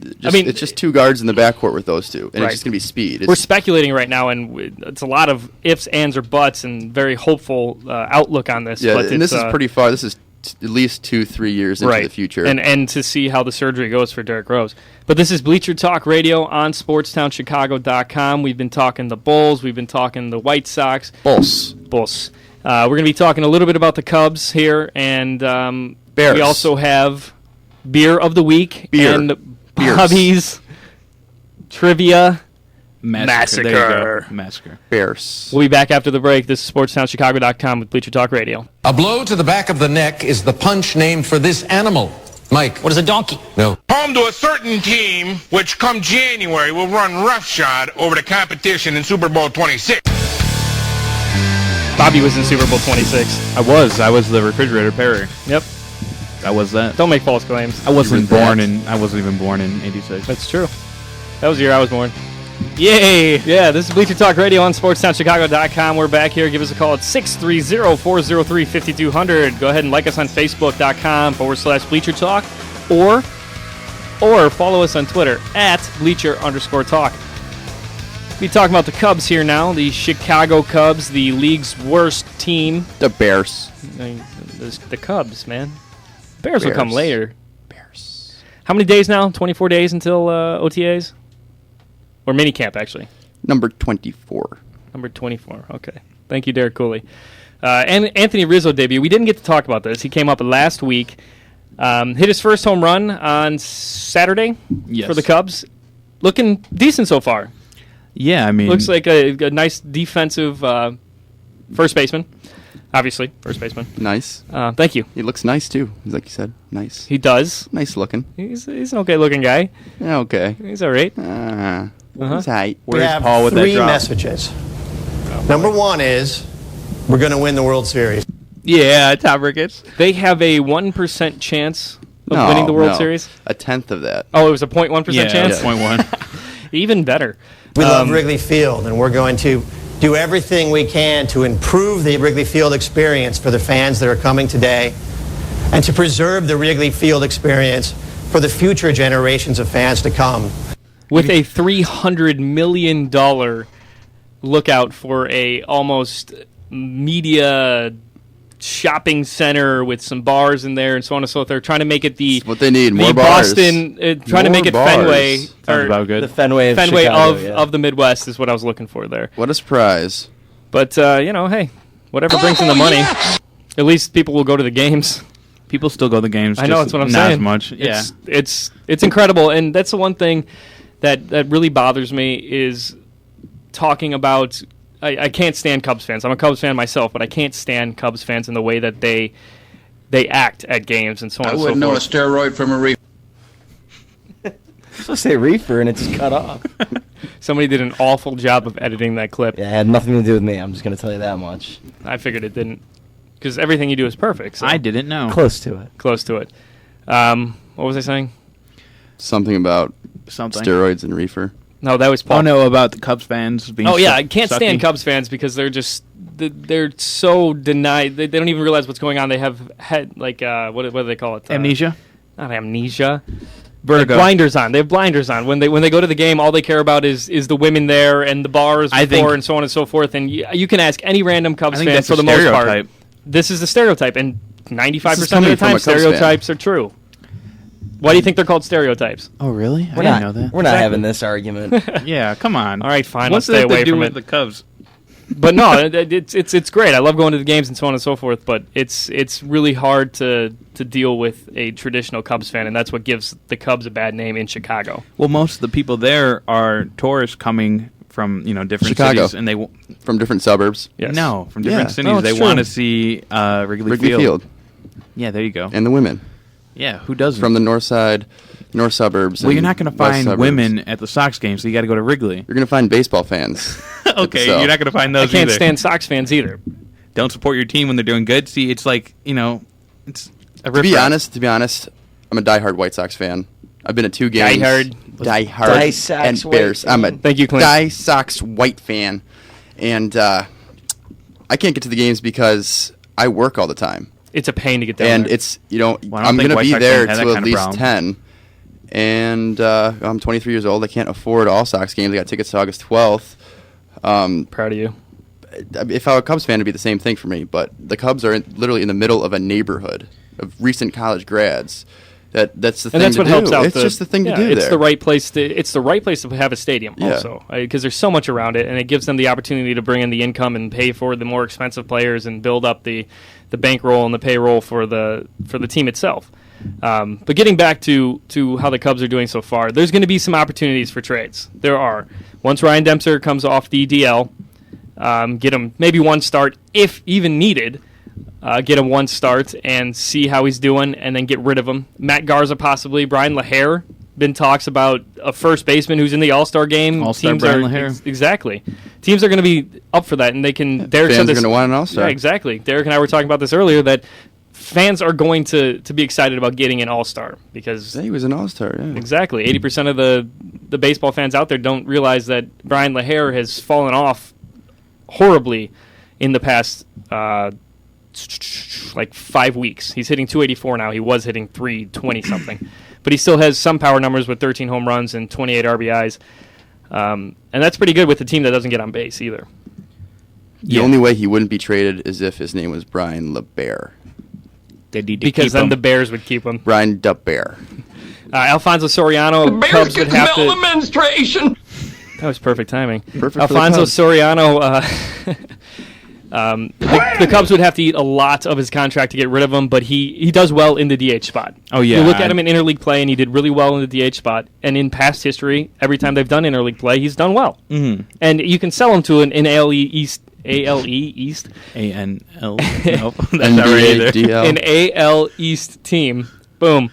it's just 2 guards in the backcourt with those 2, and Right. it's just going to be speed. We're speculating right now, and it's a lot of ifs, ands, or buts, and very hopeful outlook on this. Yeah, but and this is pretty far. This is at least 2-3 years into the future. And to see how the surgery goes for Derrick Rose. But this is Bleacher Talk Radio on SportsTownChicago.com. We've been talking the Bulls. We've been talking the White Sox. Bulls. We're going to be talking a little bit about the Cubs here, and Bears. we also have Beer of the Week and Bobby's Trivia Massacre. There you go. Massacre. Bears. We'll be back after the break. This is SportsTownChicago.com with Bleacher Talk Radio. A blow to the back of the neck is the punch named for this animal. Mike. What is a donkey? No. Home to a certain team, which come January will run roughshod over the competition in Super Bowl 26. Bobby was in Super Bowl 26. I was the refrigerator pair. Yep. I was that. Don't make false claims. I wasn't even born in 86. That's true. That was the year I was born. Yay! Yeah, this is Bleacher Talk Radio on SportsTownChicago.com. We're back here. Give us a call at 630-403-5200. Go ahead and like us on Facebook.com/Bleacher Talk, or follow us on Twitter at Bleacher_Talk. We'll be talking about the Cubs here now. The Chicago Cubs, the league's worst team. The Bears. The Cubs, man. Bears will come later. Bears. How many days now? 24 days until OTAs? Or minicamp, actually. Number 24. Number 24. Okay. Thank you, Derek Cooley. And Anthony Rizzo debut. We didn't get to talk about this. He came up last week. Hit his first home run on Saturday for the Cubs. Looking decent so far. Yeah, I mean... Looks like a nice defensive first baseman. Obviously, first baseman. Nice. Thank you. He looks nice, too. Like you said, nice. He does. Nice looking. He's an okay-looking guy. Yeah, okay. He's all right. He's tight. We have Paul with three messages. Number one is we're going to win the World Series. Yeah, Tom Ricketts. They have a 1% chance of winning the World Series. A tenth of that. Oh, it was a 0.1% chance? 0.1. Even better. We love Wrigley Field, and we're going to do everything we can to improve the Wrigley Field experience for the fans that are coming today and to preserve the Wrigley Field experience for the future generations of fans to come. With a $300 million lookout for a almost media shopping center with some bars in there and so on and so forth. They're trying to make it the what they need, the more bars. Boston, trying to make it bars. Fenway. Sounds about good. The Fenway of Chicago, of the Midwest is what I was looking for there. What a surprise. But, hey, whatever brings in the money, at least people will go to the games. People still go to the games. I know, that's what I'm not saying. As much. Yeah. It's incredible, and that's the one thing that really bothers me is talking about... I can't stand Cubs fans. I'm a Cubs fan myself, but I can't stand Cubs fans in the way that they act at games and so on and so forth. I wouldn't know a steroid from a reefer. supposed to say reefer, and it's cut off. Somebody did an awful job of editing that clip. Yeah, it had nothing to do with me. I'm just going to tell you that much. I figured it didn't, because everything you do is perfect. So. I didn't know. Close to it. Close to it. What was I saying? Something about steroids and reefer. No, that was Paul. Oh, no, about the Cubs fans being I can't sucky. stand Cubs fans because they're so denied. They don't even realize what's going on. They have had, what do they call it? Amnesia? Not amnesia. Vertigo. Like blinders on. They have blinders on. When they go to the game, all they care about is the women there and the bars before and so on and so forth. And you can ask any random Cubs fan for the most part. This is the stereotype, and 95% of the time stereotypes are true. Why do you think they're called stereotypes? Oh, really? We're I didn't know that. We're not having this argument. Yeah, come on. All right, fine. What's Let's stay away to do from with it. the Cubs? But no, it's great. I love going to the games and so on and so forth. But it's really hard to deal with a traditional Cubs fan, and that's what gives the Cubs a bad name in Chicago. Well, most of the people there are tourists coming from different Chicago. cities, and from different suburbs. Yes. No, from different cities. No, they want to see Wrigley Field. Yeah, there you go. And the women. Yeah, who doesn't? From the north side, north suburbs. Well, you're not going to find women at the Sox games, so you got to go to Wrigley. You're going to find baseball fans. Okay, you're not going to find those I can't either. stand Sox fans either. Don't support your team when they're doing good. See, it's like, it's a to be honest, I'm a diehard White Sox fan. I've been at 2 games. Die Sox and Bears. White I'm a Thank you, Clint. Die Sox White fan. And I can't get to the games because I work all the time. It's a pain to get down And there. it's, Well, I'm going to be there till at least problem. 10. And I'm 23 years old. I can't afford all Sox games. I got tickets to August 12th. Proud of you. If I were a Cubs fan, it'd be the same thing for me. But the Cubs are literally in the middle of a neighborhood of recent college grads. That's the thing And that's to what do. helps out. It's just the thing to do it's there. The right place to. It's the right place to have a stadium also, because there's so much around it, and it gives them the opportunity to bring in the income and pay for the more expensive players and build up the bankroll and the payroll for the team itself. But getting back to how the Cubs are doing so far, there's going to be some opportunities for trades. There are. Once Ryan Dempster comes off the DL, get him maybe one start if even needed. Get him one start and see how he's doing, and then get rid of him. Matt Garza possibly. Brian LaHair. Been talks about a first baseman who's in the All-Star game. All-Star Brian LaHair. Exactly. Teams are going to be up for that, and they can. Derek Fans said this, are going to want an All-Star. Yeah, exactly. Derek and I were talking about this earlier, that fans are going to be excited about getting an All-Star because he was an All-Star. Yeah. Exactly. 80% of the baseball fans out there don't realize that Brian LaHair has fallen off horribly in the past 5 weeks. He's hitting 284 now. He was hitting 320 something, but he still has some power numbers with 13 home runs and 28 RBIs, and that's pretty good with a team that doesn't get on base either. The only way he wouldn't be traded is if his name was Brian LeBear. Because then the Bears would keep him. Brian DeBear. Alfonso Soriano, Cubs would have to. menstruation. That was perfect timing. Perfect for the Alfonso Cubs. Soriano. The Cubs would have to eat a lot of his contract to get rid of him, but he does well in the DH spot. Oh, yeah. You look at him in interleague play, and he did really well in the DH spot. And in past history, every time they've done interleague play, he's done well. Mm-hmm. And you can sell him to an ALE East. ALE East? ANL. Nope. That's not right either. DL. An AL East team. Boom.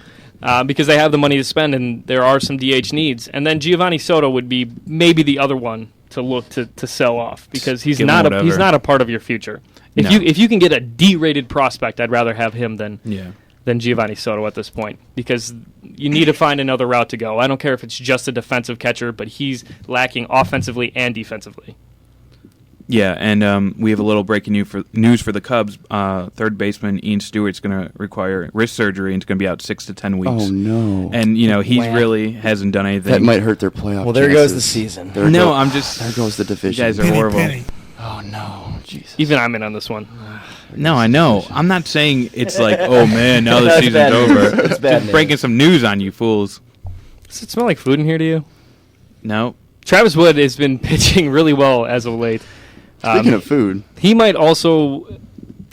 Because they have the money to spend, and there are some DH needs. And then Giovanni Soto would be maybe the other one to look to sell off, because he's Give him not whatever. he's not a part of your future. If No. you can get a D-rated prospect, I'd rather have him than Yeah. Giovanni Soto at this point, because you need to find another route to go. I don't care if it's just a defensive catcher, but he's lacking offensively and defensively. Yeah, and we have a little breaking news for the Cubs. Third baseman Ian Stewart's going to require wrist surgery and is going to be out 6 to 10 weeks. Oh, no. And, he Wow. really hasn't done anything. That might hurt their playoff Well, there goes the chances. season. There No, go- I'm just... There goes the You division. guys are horrible. Oh, no. Jesus. Even I'm in on this one. No, I know. I'm not saying it's like, oh, man, now the That's season's bad news. over. That's bad Just news. breaking some news on you fools. Does it smell like food in here to you? No. Travis Wood has been pitching really well as of late. Speaking of food, He might also,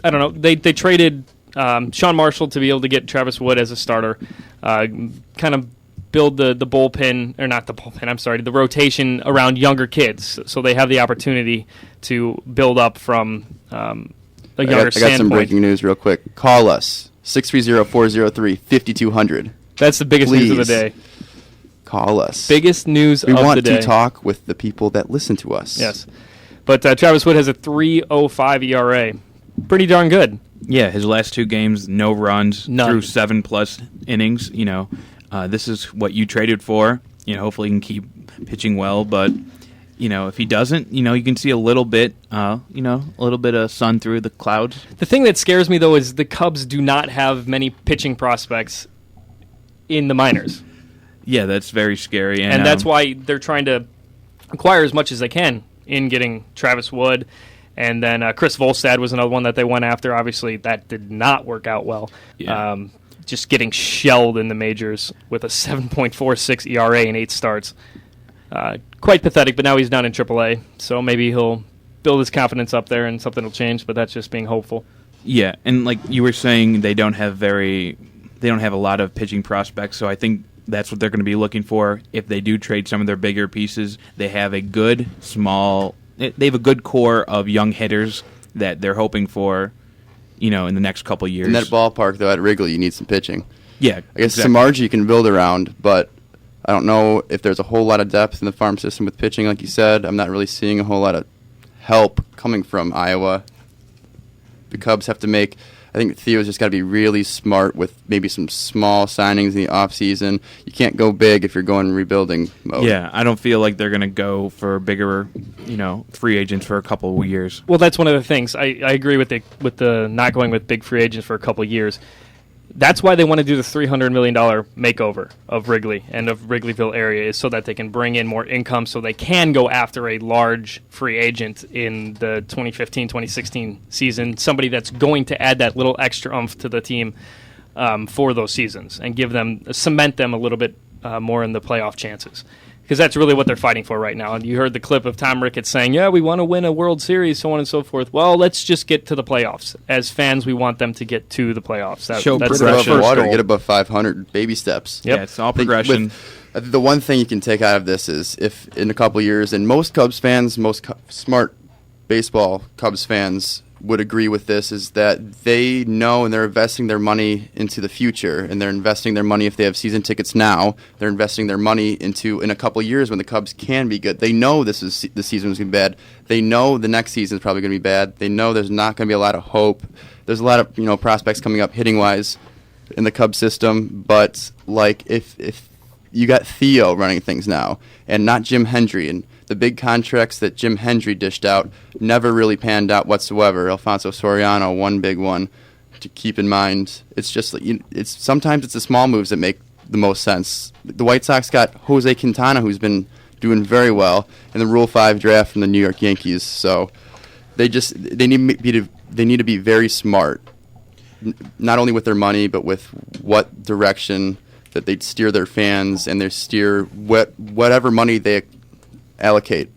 I don't know, they traded Sean Marshall to be able to get Travis Wood as a starter, kind of build the bullpen, or not the bullpen, I'm sorry, the rotation around younger kids, so they have the opportunity to build up from a I younger got some standpoint. breaking news real quick. Call us, 630-403-5200. That's the biggest news of the Please. day. Call us. Biggest news We of the want day. to talk with the people that listen to us. Yes. But Travis Wood has a 3.05 ERA. Pretty darn good. Yeah, his last 2 games, no runs, None. through 7+ innings. This is what you traded for. Hopefully he can keep pitching well, but if he doesn't, you can see a little bit, a little bit of sun through the clouds. The thing that scares me, though, is the Cubs do not have many pitching prospects in the minors. Yeah, that's very scary, And that's why they're trying to acquire as much as they can in getting Travis Wood. And then Chris Volstad was another one that they went after. Obviously, that did not work out well. Yeah. Just getting shelled in the majors with a 7.46 ERA in 8 starts. Quite pathetic, but now he's down in AAA. So maybe he'll build his confidence up there and something will change, but that's just being hopeful. Yeah, and like you were saying, they don't have a lot of pitching prospects, so I think that's what they're going to be looking for. If they do trade some of their bigger pieces, they have a good core of young hitters that they're hoping for, in the next couple of years. In that ballpark, though, at Wrigley, you need some pitching. Yeah, I guess exactly. Samardzija you can build around, but I don't know if there's a whole lot of depth in the farm system with pitching, like you said. I'm not really seeing a whole lot of help coming from Iowa. The Cubs have to make... I think Theo's just got to be really smart with maybe some small signings in the offseason. You can't go big if you're going rebuilding mode. Yeah, I don't feel like they're going to go for bigger, free agents for a couple of years. Well, that's one of the things. I agree with the not going with big free agents for a couple of years. That's why they want to do the $300 million makeover of Wrigley and of Wrigleyville area, is so that they can bring in more income so they can go after a large free agent in the 2015-2016 season, somebody that's going to add that little extra oomph to the team for those seasons and cement them a little bit more in the playoff chances. Because that's really what they're fighting for right now. And you heard the clip of Tom Ricketts saying, we want to win a World Series, so on and so forth. Well, let's just get to the playoffs. As fans, we want them to get to the playoffs. Show that's Get their above first water, goal. get above 500, baby steps. Yep. Yeah, it's all I think progression. the one thing you can take out of this is if in a couple years, and most Cubs fans, smart baseball Cubs fans would agree with this, is that they know and they're investing their money into the future, and they're investing their money if they have season tickets now. They're investing their money into in a couple years when the Cubs can be good. They know the season is going to be bad. They know the next season is probably going to be bad. They know there's not going to be a lot of hope. There's a lot of prospects coming up hitting wise in the Cubs system, but like if you got Theo running things now and not Jim Hendry, and the big contracts that Jim Hendry dished out never really panned out whatsoever. Alfonso Soriano, one big one to keep in mind. It's just sometimes it's the small moves that make the most sense. The White Sox got Jose Quintana, who's been doing very well in the Rule 5 draft from the New York Yankees. So they need to be very smart, not only with their money but with what direction that they'd steer their fans and whatever money they allocate.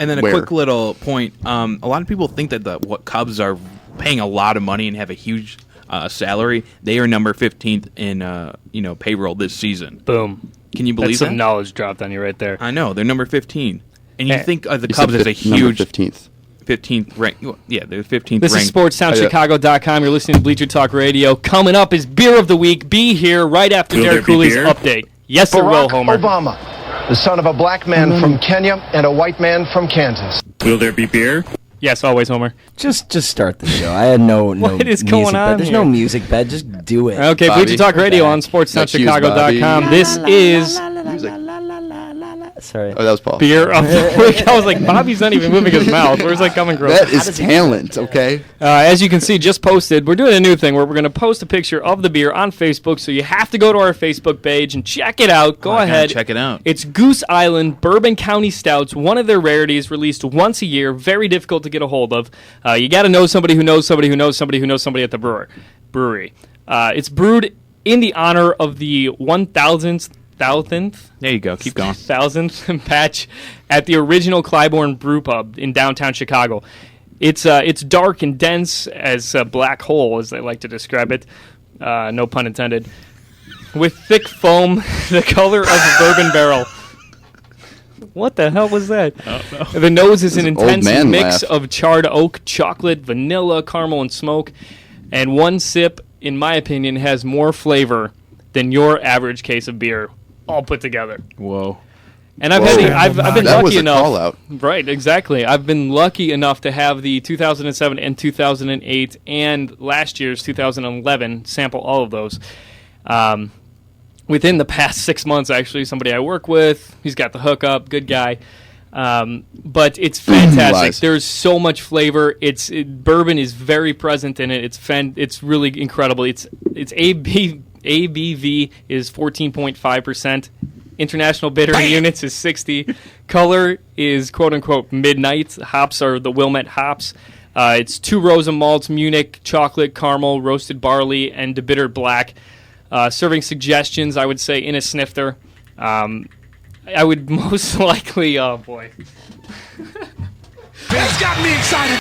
And then a Where? quick little point. A lot of people think that the Cubs are paying a lot of money and have a huge salary. They are number 15th in payroll this season. Boom. Can you believe That's that? some knowledge dropped on you right there. I know. They're number 15. And you think the You Cubs said is a huge 15th. 15th rank. Yeah, they're 15th This ranked. is SportsTownChicago.com. You're listening to Bleacher Talk Radio. Coming up is Beer of the Week. Be here right after Derek Cooley's update. Yes, there will, Homer. Obama, the son of a black man from Kenya and a white man from Kansas. Will there be beer? Yes, always, Homer. Just start the show. I had no What is music going on bed. There's here? no music bed. Just do it. Okay, Bobby. Bleacher Talk Radio on SportsTownChicago.com. This is Sorry. Oh, that was Paul. Beer of the Week. I was like, Bobby's not even moving his mouth. Where's that coming from? That is talent, okay? As you can see, just posted, we're doing a new thing where we're going to post a picture of the beer on Facebook, so you have to go to our Facebook page and check it out. Go ahead. Check it out. It's Goose Island Bourbon County Stouts, one of their rarities, released once a year, very difficult to get a hold of. You got to know somebody who knows somebody who knows somebody who knows somebody at the brewery. It's brewed in the honor of the 1,000th. There you go. Keep going. 1,000th batch at the original Clybourne Brew Pub in downtown Chicago. It's dark and dense as a black hole, as they like to describe it. No pun intended. With thick foam, the color of a bourbon barrel. What the hell was that? The nose is an intense mix of charred oak, chocolate, vanilla, caramel, and smoke. And one sip, in my opinion, has more flavor than your average case of beer all put together. Whoa. And I've been that lucky was a enough. call out. Right, exactly. I've been lucky enough to have the 2007 and 2008 and last year's 2011 sample all of those. Within the past 6 months, actually, somebody I work with, he's got the hookup, good guy. But it's fantastic. There's so much flavor. Bourbon is very present in it. It's really incredible. Its ABV is 14.5%. International bittering units is 60. Color is quote-unquote midnight. Hops are the Wilmette hops. It's 2 rows of malts, Munich, chocolate, caramel, roasted barley, and debittered black. Serving suggestions, I would say, in a snifter. I would most likely... Oh, boy. It's got me excited.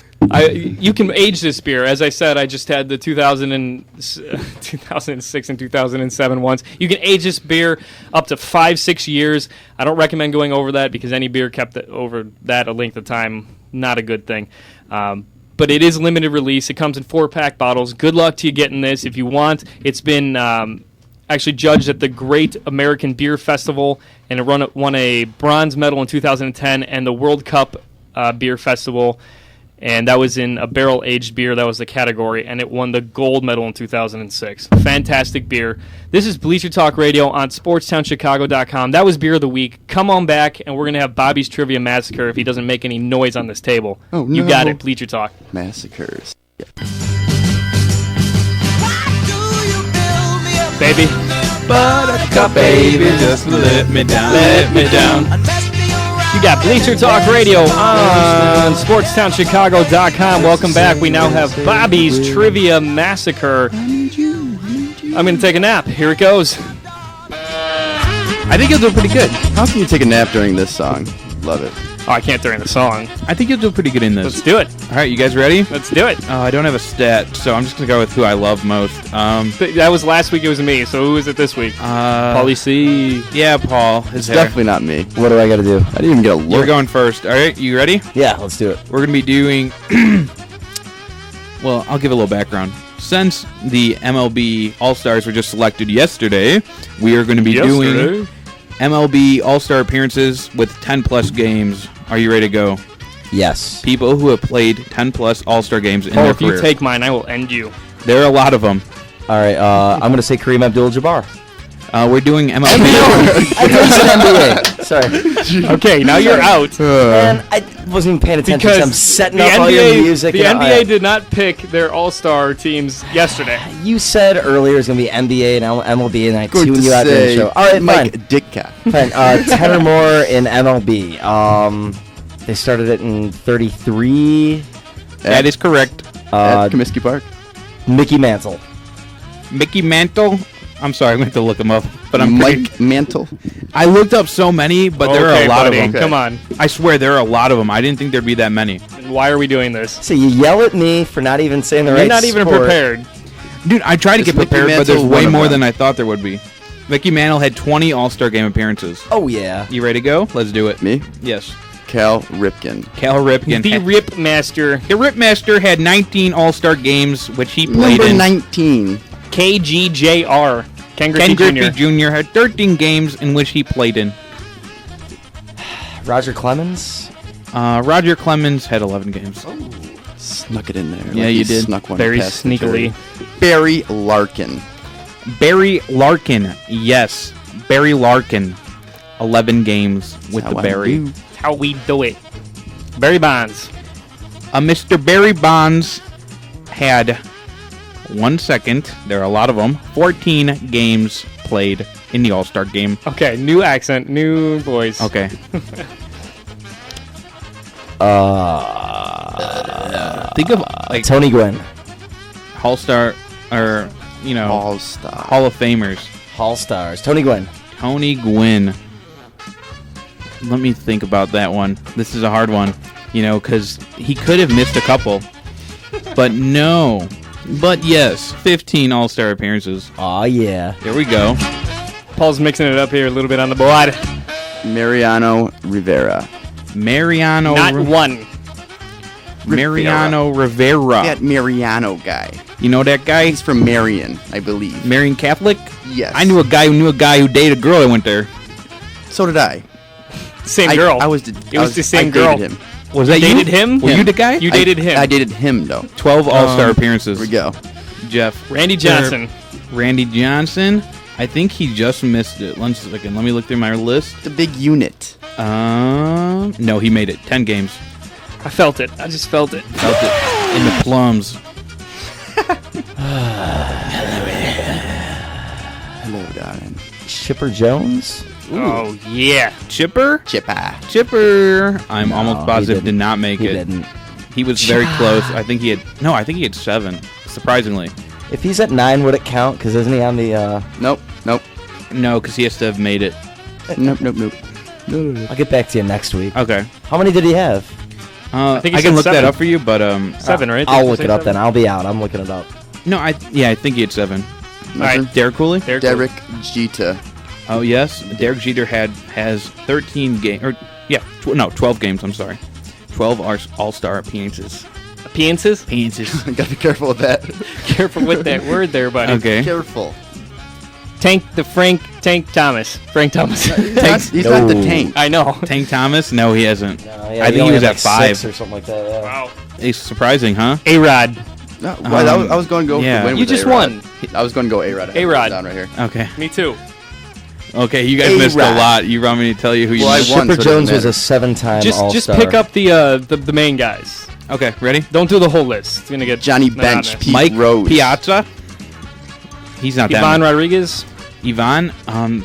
You can age this beer. As I said, I just had the 2006 and 2007 ones. You can age this beer up to 5-6 years. I don't recommend going over that because any beer kept over that a length of time, not a good thing. But it is limited release. It comes in 4-pack bottles. Good luck to you getting this if you want. It's been actually judged at the Great American Beer Festival, and it won a bronze medal in 2010 and the World Cup Beer Festival. And that was in a barrel-aged beer. That was the category, and it won the gold medal in 2006. Fantastic beer. This is Bleacher Talk Radio on SportsTownChicago.com. That was Beer of the Week. Come on back, and we're going to have Bobby's Trivia Massacre if he doesn't make any noise on this table. Oh, no. You got it, Bleacher Talk. Massacres. Yeah. Baby. Buttercup, baby, just let me down. Let me down. You got Bleacher Talk Radio on SportsTownChicago.com. Welcome back. We now have Bobby's Trivia Massacre. I'm going to take a nap. Here it goes. I think you'll do pretty good. How can you take a nap during this song? Love it. Oh, I can't during the song. I think you'll do pretty good in this. Let's do it. All right, you guys ready? Let's do it. I don't have a stat, so I'm just going to go with who I love most. That was last week. It was me. So who is it this week? Paulie C. Yeah, Paul. It's definitely not me. What do I got to do? I didn't even get a look. You're going first. All right, you ready? Yeah, let's do it. We're going to be doing... Well, I'll give a little background. Since the MLB All-Stars were just selected yesterday, we are going to be doing MLB All-Star appearances with 10-plus games. Are you ready to go? Yes. People who have played 10-plus All-Star games in their career. If you take mine, I will end you. There are a lot of them. All right, I'm going to say Kareem Abdul-Jabbar. We're doing MLB. I said NBA. Sorry. Okay, now you're out. Man, I wasn't even paying attention. Because I'm setting the up all your music. The NBA did not pick their all-star teams yesterday. You said earlier it's going to be NBA and MLB, and I tuned you out during the show. All right, Mike fine. Ditka. Fine. 10 or more in MLB. They started it in 33. That is correct. At Comiskey Park. Mickey Mantle. Mickey Mantle. I'm sorry, I'm going to have to look them up. But Mike Mantle. I looked up so many, but there are a lot of them. Come on. I swear, there are a lot of them. I didn't think there'd be that many. And why are we doing this? So you yell at me for not even saying the right You're not even sport. prepared. Dude, I tried to get Mickey prepared, but there's Mantle way one of more them. than I thought there would be. Mickey Mantle had 20 All-Star Game appearances. Oh, yeah. You ready to go? Let's do it. Me? Yes. Cal Ripken. Cal Ripken. The Rip Master. The Rip Master had 19 All-Star games, which he played Number in. 19. KGJR. Ken Ken Griffey Griffey Jr. had 13 games in which he played in. Roger Clemens? Roger Clemens had 11 games. Snuck it in there. Yeah, you did. Snuck one Very past the sneakily. jury. Barry Larkin. Barry Larkin. Yes. Barry Larkin. 11 games with the Barry. How we do it. Barry Bonds. Mr. Barry Bonds had 1 second. There are a lot of them. 14 games played in the All-Star game. Okay, new accent, new voice. Okay. Think of like Tony Gwynn. All-Star or All-Star. Hall of Famers. Hall Stars. Tony Gwynn. Tony Gwynn. Let me think about that one. This is a hard one, because he could have missed a couple, but no. But yes, 15 All-Star appearances. Aw, yeah. There we go. Paul's mixing it up here a little bit on the board. Mariano Rivera. Mariano. Not one. Mariano Rivera. That Mariano guy. You know that guy? He's from Marion, I believe. Marion Catholic? Yes. I knew a guy who dated a girl that went there. So did I. Same girl. It was the same I girl. dated him. Was that you? Dated him? Were you the guy? You dated him. I dated him, though. 12 All-Star appearances. Here we go. Jeff. Randy Johnson. Randy Johnson. I think he just missed it. One second. Let me look through my list. The big unit. No, he made it. 10 games. I felt it. I just felt it. Felt it in the plums. Hello, darling. Chipper Jones? Oh, yeah. Chipper? Chipper. I'm No, almost he positive did didn't. not make He it. didn't. He was very close. I think he had 7, surprisingly. If he's at 9, would it count? Because isn't he on the... Nope. No, because he has to have made it. Nope. I'll get back to you next week. Okay. How many did he have? I think he can said look that 7. up for you, but 7, right? I'll Did you look say it up 7? then. I'll be out. I'm looking it up. no, I think he had 7. All right. Derek Cooley? Derek Jeter. Oh yes, Derek Jeter has 13 games, 12 games. I'm sorry, 12 All-Star appearances. Appearances? Gotta be careful with that. Careful with that word there, buddy. Okay. Careful. Frank Thomas. Frank Thomas. He's not the tank. I know. Tank Thomas? No, he hasn't. Yeah, I think he only was had at 5 6 or something like that. Yeah. Wow. It's surprising, huh? A-Rod. No, I was going to go yeah. for win You with just A-Rod. won. I was going to go A-Rod. I have it A-Rod. down right here. Okay. Me too. Okay, you guys missed a A-Rod. lot. You want me to tell you who you Well, I missed? won. Chipper so it doesn't Jones was matter. a 7-time All-Star. Just pick up the main guys. Okay, ready? Don't do the whole list. It's gonna get Johnny not Bench, honest. Pete Mike Rose. Piazza. He's not Ivan that. Rodriguez. Ivan. I'm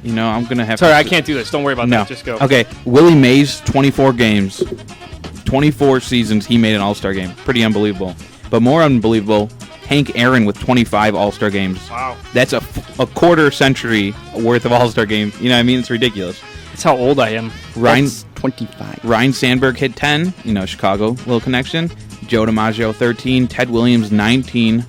gonna have. Sorry, to I can't do this. Don't worry about No. that. Just go. Okay, Willie Mays, 24 games, 24 seasons. He made an All-Star game. Pretty unbelievable. But more unbelievable, Hank Aaron with 25 All-Star games. Wow. That's a quarter century worth of All-Star games. You know what I mean? It's ridiculous. That's how old I am. Ryan That's 25. Ryan Sandberg hit 10. Chicago, little connection. Joe DiMaggio 13. Ted Williams 19.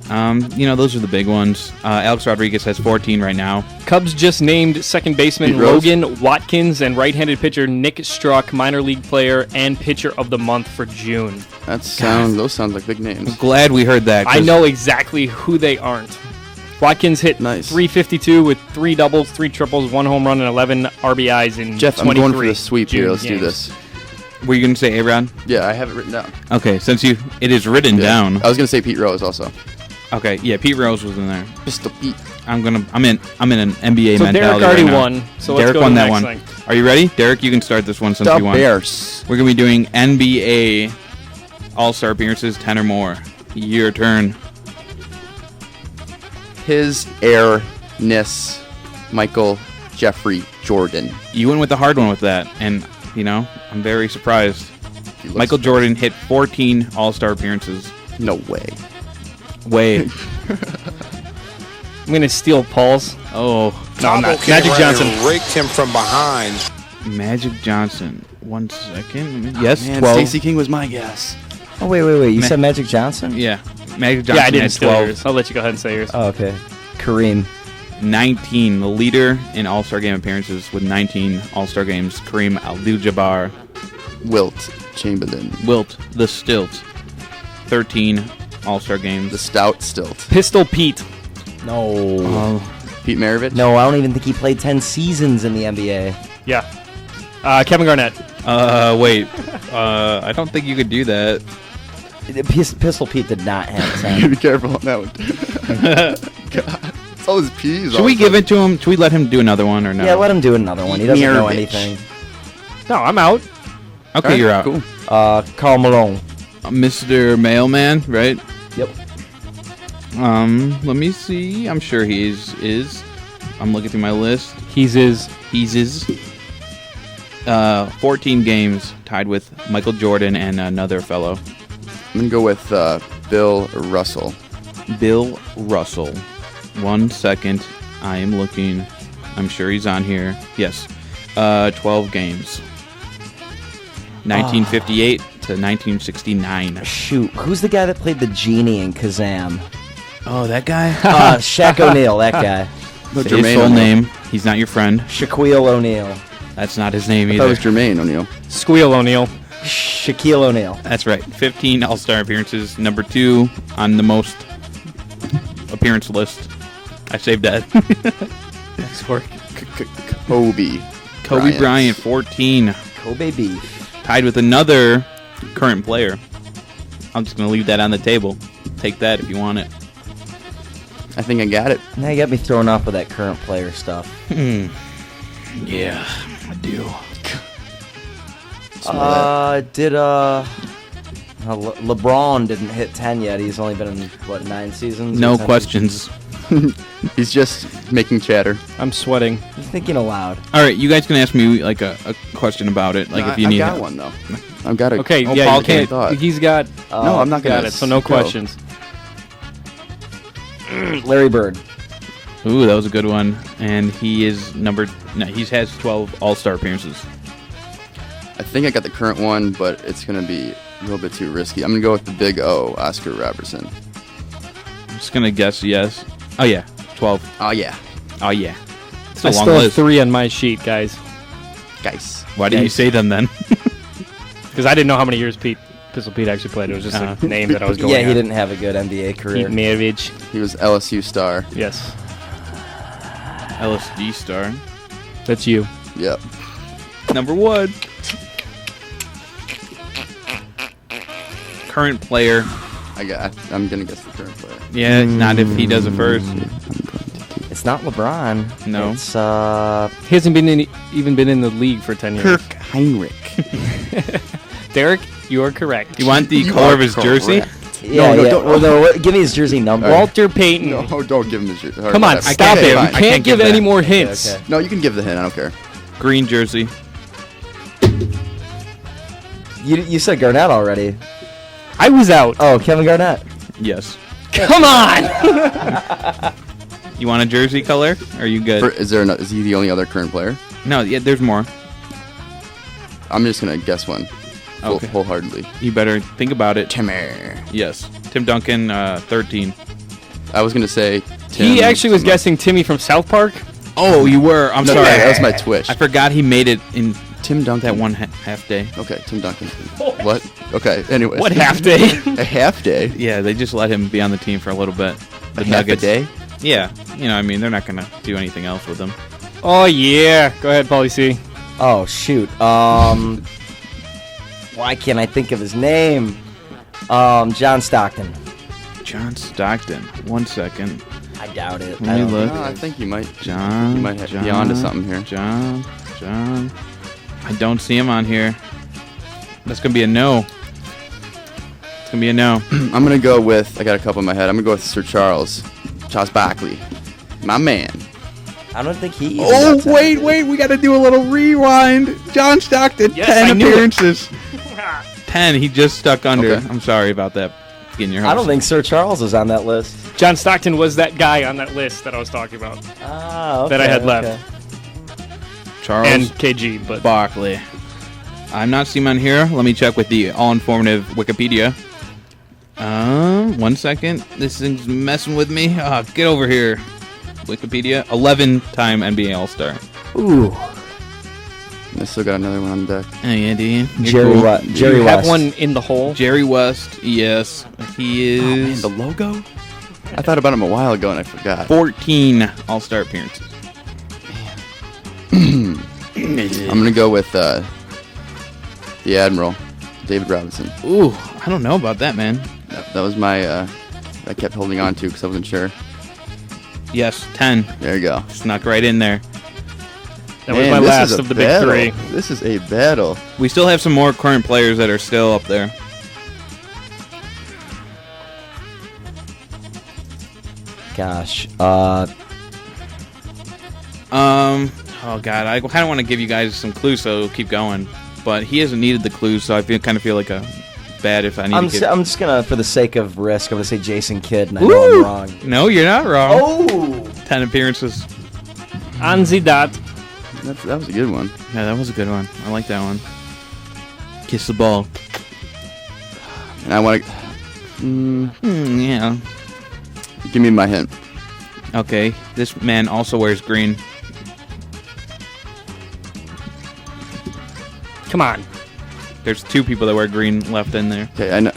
Those are the big ones. Alex Rodriguez has 14 right now. Cubs just named second baseman Pete Rose. Logan Watkins and right-handed pitcher Nick Struck minor league player and pitcher of the month for June. Those sound like big names. Glad we heard that. I know exactly who they aren't. Watkins hit Nice. 352 with 3 doubles, 3 triples, 1 home run, and 11 RBIs in Jeff, I'm 23 going for the sweep here. June Let's do games. this. Were you going to say A-Rod? Yeah, I have it written down. Okay, since it is written Yeah. down. I was going to say Pete Rose also. Okay, yeah, Pete Rose was in there. Pistol Pete. I'm in an NBA So mentality Derek already right now. won. So let's Derek go to won the that next one. thing. Are you ready? Derek, you can start this one since The you won. Bears. We're going to be doing NBA All-Star appearances, 10 or more. Your turn. His airness, Michael Jeffrey Jordan. You went with the hard one with that, and, I'm very surprised. He looks- Michael Jordan hit 14 All-Star appearances. No way. Way. going to steal Paul's. Oh. No, I'm not. Came Magic right Johnson. and raked him from behind. Magic Johnson. 1 second. Yes, Man, 12. Stacey King was my guess. Oh, wait. You said Magic Johnson? Yeah. Magic Johnson Yeah, I didn't had steal 12. yours. I'll let you go ahead and say yours. Oh, okay. Kareem. 19, the leader in All-Star Game appearances with 19 All-Star Games. Kareem Abdul-Jabbar. Wilt Chamberlain. Wilt, the Stilt. 13 All-Star Games. The Stout Stilt. Pistol Pete. No. Pete Maravich. No, I don't even think he played 10 seasons in the NBA. Yeah. Kevin Garnett. Wait. I don't think you could do that. Pistol Pete did not have You 10. be careful on that one. God. It's all his P's. Should we give it to him? Should we let him do another one or no? Yeah, let him do another one. He doesn't know Maravich. anything. No, I'm out. Okay, Alright, you're out. Cool. Karl Malone. Mr. Mailman, right? Yep. Let me see. I'm sure he is. I'm looking through my list. He's 14 games, tied with Michael Jordan and another fellow. I'm going to go with Bill Russell. Bill Russell. 1 second. I am looking. I'm sure he's on here. Yes. 12 games. 1958 to 1969. Shoot, who's the guy that played the genie in Kazam? Oh, that guy? Shaq O'Neal, that guy. No, Say his Jermaine full O'Neal. name. He's not your friend. Shaquille O'Neal. That's not his name That either. was Jermaine O'Neal. Squeal O'Neal. Shaquille O'Neal. That's right. 15 All-Star appearances. Number 2 on the most appearance list. I saved that. Nice work. Kobe Bryant, 14. Kobe beef. Tied with another current player. I'm just going to leave that on the table. Take that if you want it. I think I got it. Now you got me thrown off with that current player stuff. Yeah, I do. LeBron didn't hit 10 yet. He's only been in, 9 seasons? No 10 questions. He's just making chatter. I'm sweating. He's thinking aloud. All right, you guys can ask me like a question about it. Like No, if you need I got help. one though. I've got a. Okay, Oh, yeah, Paul you can't. thought. He's got. No, I'm not got gonna it. So no go. questions. Larry Bird. Ooh, that was a good one. And he is he has 12 All-Star appearances. I think I got the current one, but it's gonna be a little bit too risky. I'm gonna go with the Big O, Oscar Robertson. I'm just going to guess yes. Oh, yeah, 12. Oh yeah, Oh, yeah. It's a I long still have list. 3 on my sheet, guys, guys. Why did you say them then? because I didn't know how many years Pistol Pete actually played. It was just a name that I was going. Yeah, he on. didn't have a good NBA career. Pete Maravich. He was LSU star. Yes, LSD star. that's you. Yep. Number 1. Current player. I'm gonna guess the current player. Yeah, not if he does it first. It's not LeBron. No. It's, He hasn't even been in the league for 10 years. Kirk Heinrich. Derek, you are correct. You want the color of his jersey? yeah, no, yeah. don't- Well, no, give me his jersey number. Walter Payton. No, don't give him his jersey. Come on, stop Okay, it. fine. We can't give give any that. more hints. Okay. No, you can give the hint. I don't care. Green jersey. You said Garnett already. I was out. Oh, Kevin Garnett. Yes. Come on. You want a jersey color? Are you good? Is he the only other current player? No, yeah, there's more. I'm just gonna guess one. Okay. Wholeheartedly. You better think about it. Timmer. Yes. Tim Duncan, 13. I was gonna say. Tim He actually was something. guessing Timmy from South Park. Oh, you were. I'm No, sorry. that was my twitch. I forgot he made it in Tim Duncan. that one half day. Okay, Tim Duncan. What? Okay. Anyway. What half day? A half day. Yeah, they just let him be on the team for a little bit. The A half a Nuggets. day. Yeah. You know, I mean, they're not going to do anything else with him. Oh yeah. Go ahead, Paulie C. Oh, shoot. Why can't I think of his name? John Stockton. John Stockton. 1 second. I doubt it. Let me look. No, I think you might. John. You might be onto something here. John. I don't see him on here. That's going to be a no. It's going to be a no. I'm gonna go with. I got a couple in my head. I'm gonna go with Sir Charles Barkley, my man. I don't think he. Oh, wait. We got to do a little rewind. John Stockton, Yes, 10 I knew it. appearances. 10. He just stuck under. Okay. I'm sorry about that. Getting your I don't think Sir Charles is on that list. John Stockton was that guy on that list that I was talking about. Ah, okay, that I had left. Charles and KG, but Barkley. I'm not seeing him on here. Let me check with the all-informative Wikipedia. 1 second. This thing's messing with me. Get over here. Wikipedia. 11-time NBA All-Star. Ooh. I still got another one on deck. Oh, yeah, do you? Jerry West. Jerry West. Have one in the hole. Jerry West, yes. He is... Oh, man, the logo? I thought about him a while ago and I forgot. 14 All-Star appearances. I'm going to go with the Admiral, David Robinson. Ooh, I don't know about that, man. That was my... I kept holding on to because I wasn't sure. Yes, 10. There you go. Snuck right in there. That was my last of the big three. This is a battle. We still have some more current players that are still up there. Gosh. Oh, God. I kind of want to give you guys some clues, so keep going. But he hasn't needed the clues, so I kind of feel like bad if I need to give... I'm just going to, for the sake of risk, I'm going to say Jason Kidd, and I know I'm wrong. No, you're not wrong. Oh! 10 appearances. On the dot. That was a good one. Yeah, that was a good one. I like that one. Kiss the ball. And I want to... yeah. Give me my hint. Okay, this man also wears green. Come on. There's 2 people that wear green left in there. Okay, I know.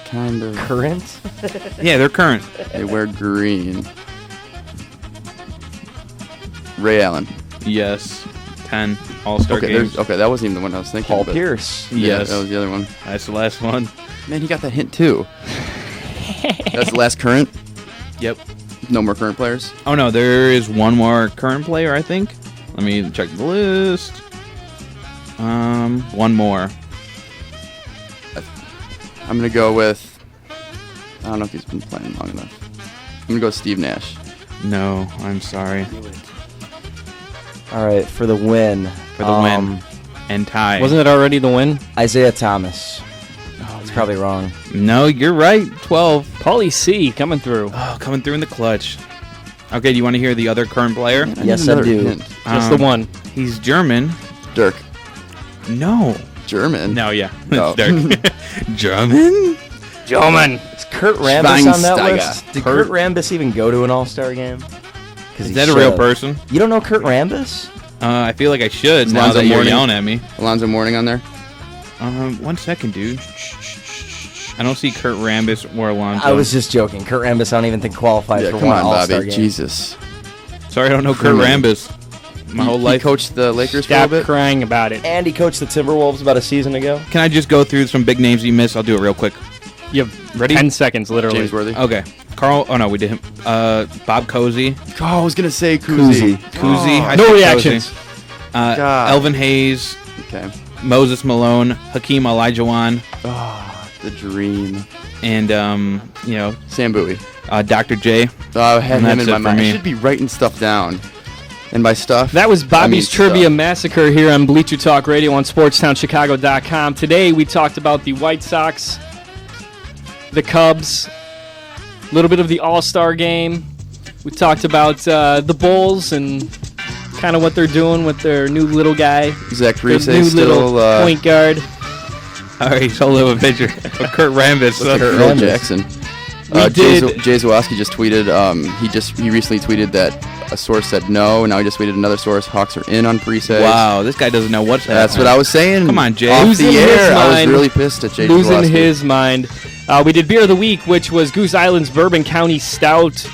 Kind of... Current? Yeah, they're current. They wear green. Ray Allen. Yes. 10 All-Star games. Okay, that wasn't even the one I was thinking. Paul Pierce. Yeah, Yes. that was the other one. That's the last one. Man, he got that hint too. That's the last current? Yep. No more current players? Oh, no, there is one more current player, I think. Let me check the list. One more. I'm going to go with... I don't know if he's been playing long enough. I'm going to go with Steve Nash. No, I'm sorry. All right, for the win. For the win. And tie. Wasn't it already the win? Isaiah Thomas. It's probably wrong. No, you're right. 12. Paulie C. coming through. Oh, coming through in the clutch. Okay, do you want to hear the other current player? Yes, I do. Just the one. He's German. Dirk. No. German? No, yeah. No. Dirk. German? German. Is Kurt Rambis on that list? Did Kurt Rambis even go to an All-Star game? Is that a real person? You don't know Kurt Rambis? I feel like I should now that you're yelling at me. Alonzo Mourning on there? 1 second, dude. I don't see Kurt Rambis or Alonzo. I was just joking. Kurt Rambis, I don't even think qualifies for one All-Star game. Jesus. Sorry, I don't know Kurt Rambis. My whole life. He coached the Lakers Stop for a bit? crying about it. And he coached the Timberwolves about a season ago. Can I just go through some big names you missed? I'll do it real quick. You have ready? 10 seconds, literally. James Worthy. Okay. Carl. Oh, no, we did him. Bob Cousy. Oh, I was going to say Cousy. Cousy. No reactions. Elvin Hayes. Okay. Moses Malone. Hakeem Olajuwon. Oh, the dream. And, Sam Bowie. Dr. J. Oh, I had him in my mind. Me. I should be writing stuff down. And by stuff... That was Bobby's Trivia Massacre here on Bleacher Talk Radio on SportsTownChicago.com. Today we talked about the White Sox, the Cubs, a little bit of the All-Star game. We talked about the Bulls and kind of what they're doing with their new little guy. Zach Parise new still... little point guard. All right, he's holding up a picture of Kurt Rambis. Kurt Jackson. Jay Zawoski just tweeted. He recently tweeted that a source said no, and now he just tweeted another source. Hawks are in on Parise. Wow, this guy doesn't know what's happening. That's what I was saying. Come on, Jay. Off Losing the air, his I was mind. really pissed at Jay Losing Zawoski. his mind. We did Beer of the Week, which was Goose Island's Bourbon County Stout.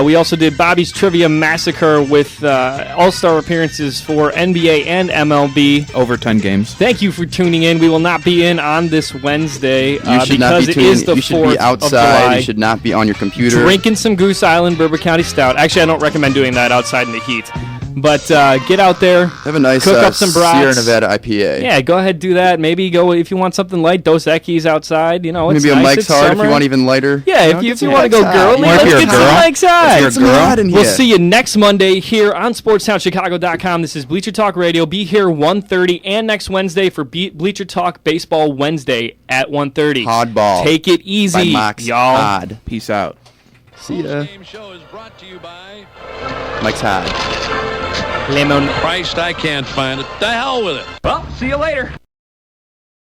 We also did Bobby's Trivia Massacre with all-star appearances for NBA and MLB. Over 10 games. Thank you for tuning in. We will not be in on this Wednesday because it is the 4th You should be outside. of July. You should not be on your computer. Drinking some Goose Island Bourbon County Stout. Actually, I don't recommend doing that outside in the heat. But get out there. Have a nice cook up some brats. Sierra Nevada IPA. Yeah, go ahead, do that. Maybe go if you want something light. Dos Equis outside. It's maybe a nice. Mike's It's Hard summer. if you want even lighter. Yeah, if you want to go girly, let's get some Mike's Hard. We'll see you next Monday here on SportsTownChicago.com. This is Bleacher Talk Radio. Be here 1:30 and next Wednesday for Bleacher Talk Baseball Wednesday at 1:30. Oddball. Take it easy, y'all. Odd. Peace out. See ya. Mike's Hard. Lemon. Christ, I can't find it. The hell with it. Well, see you later.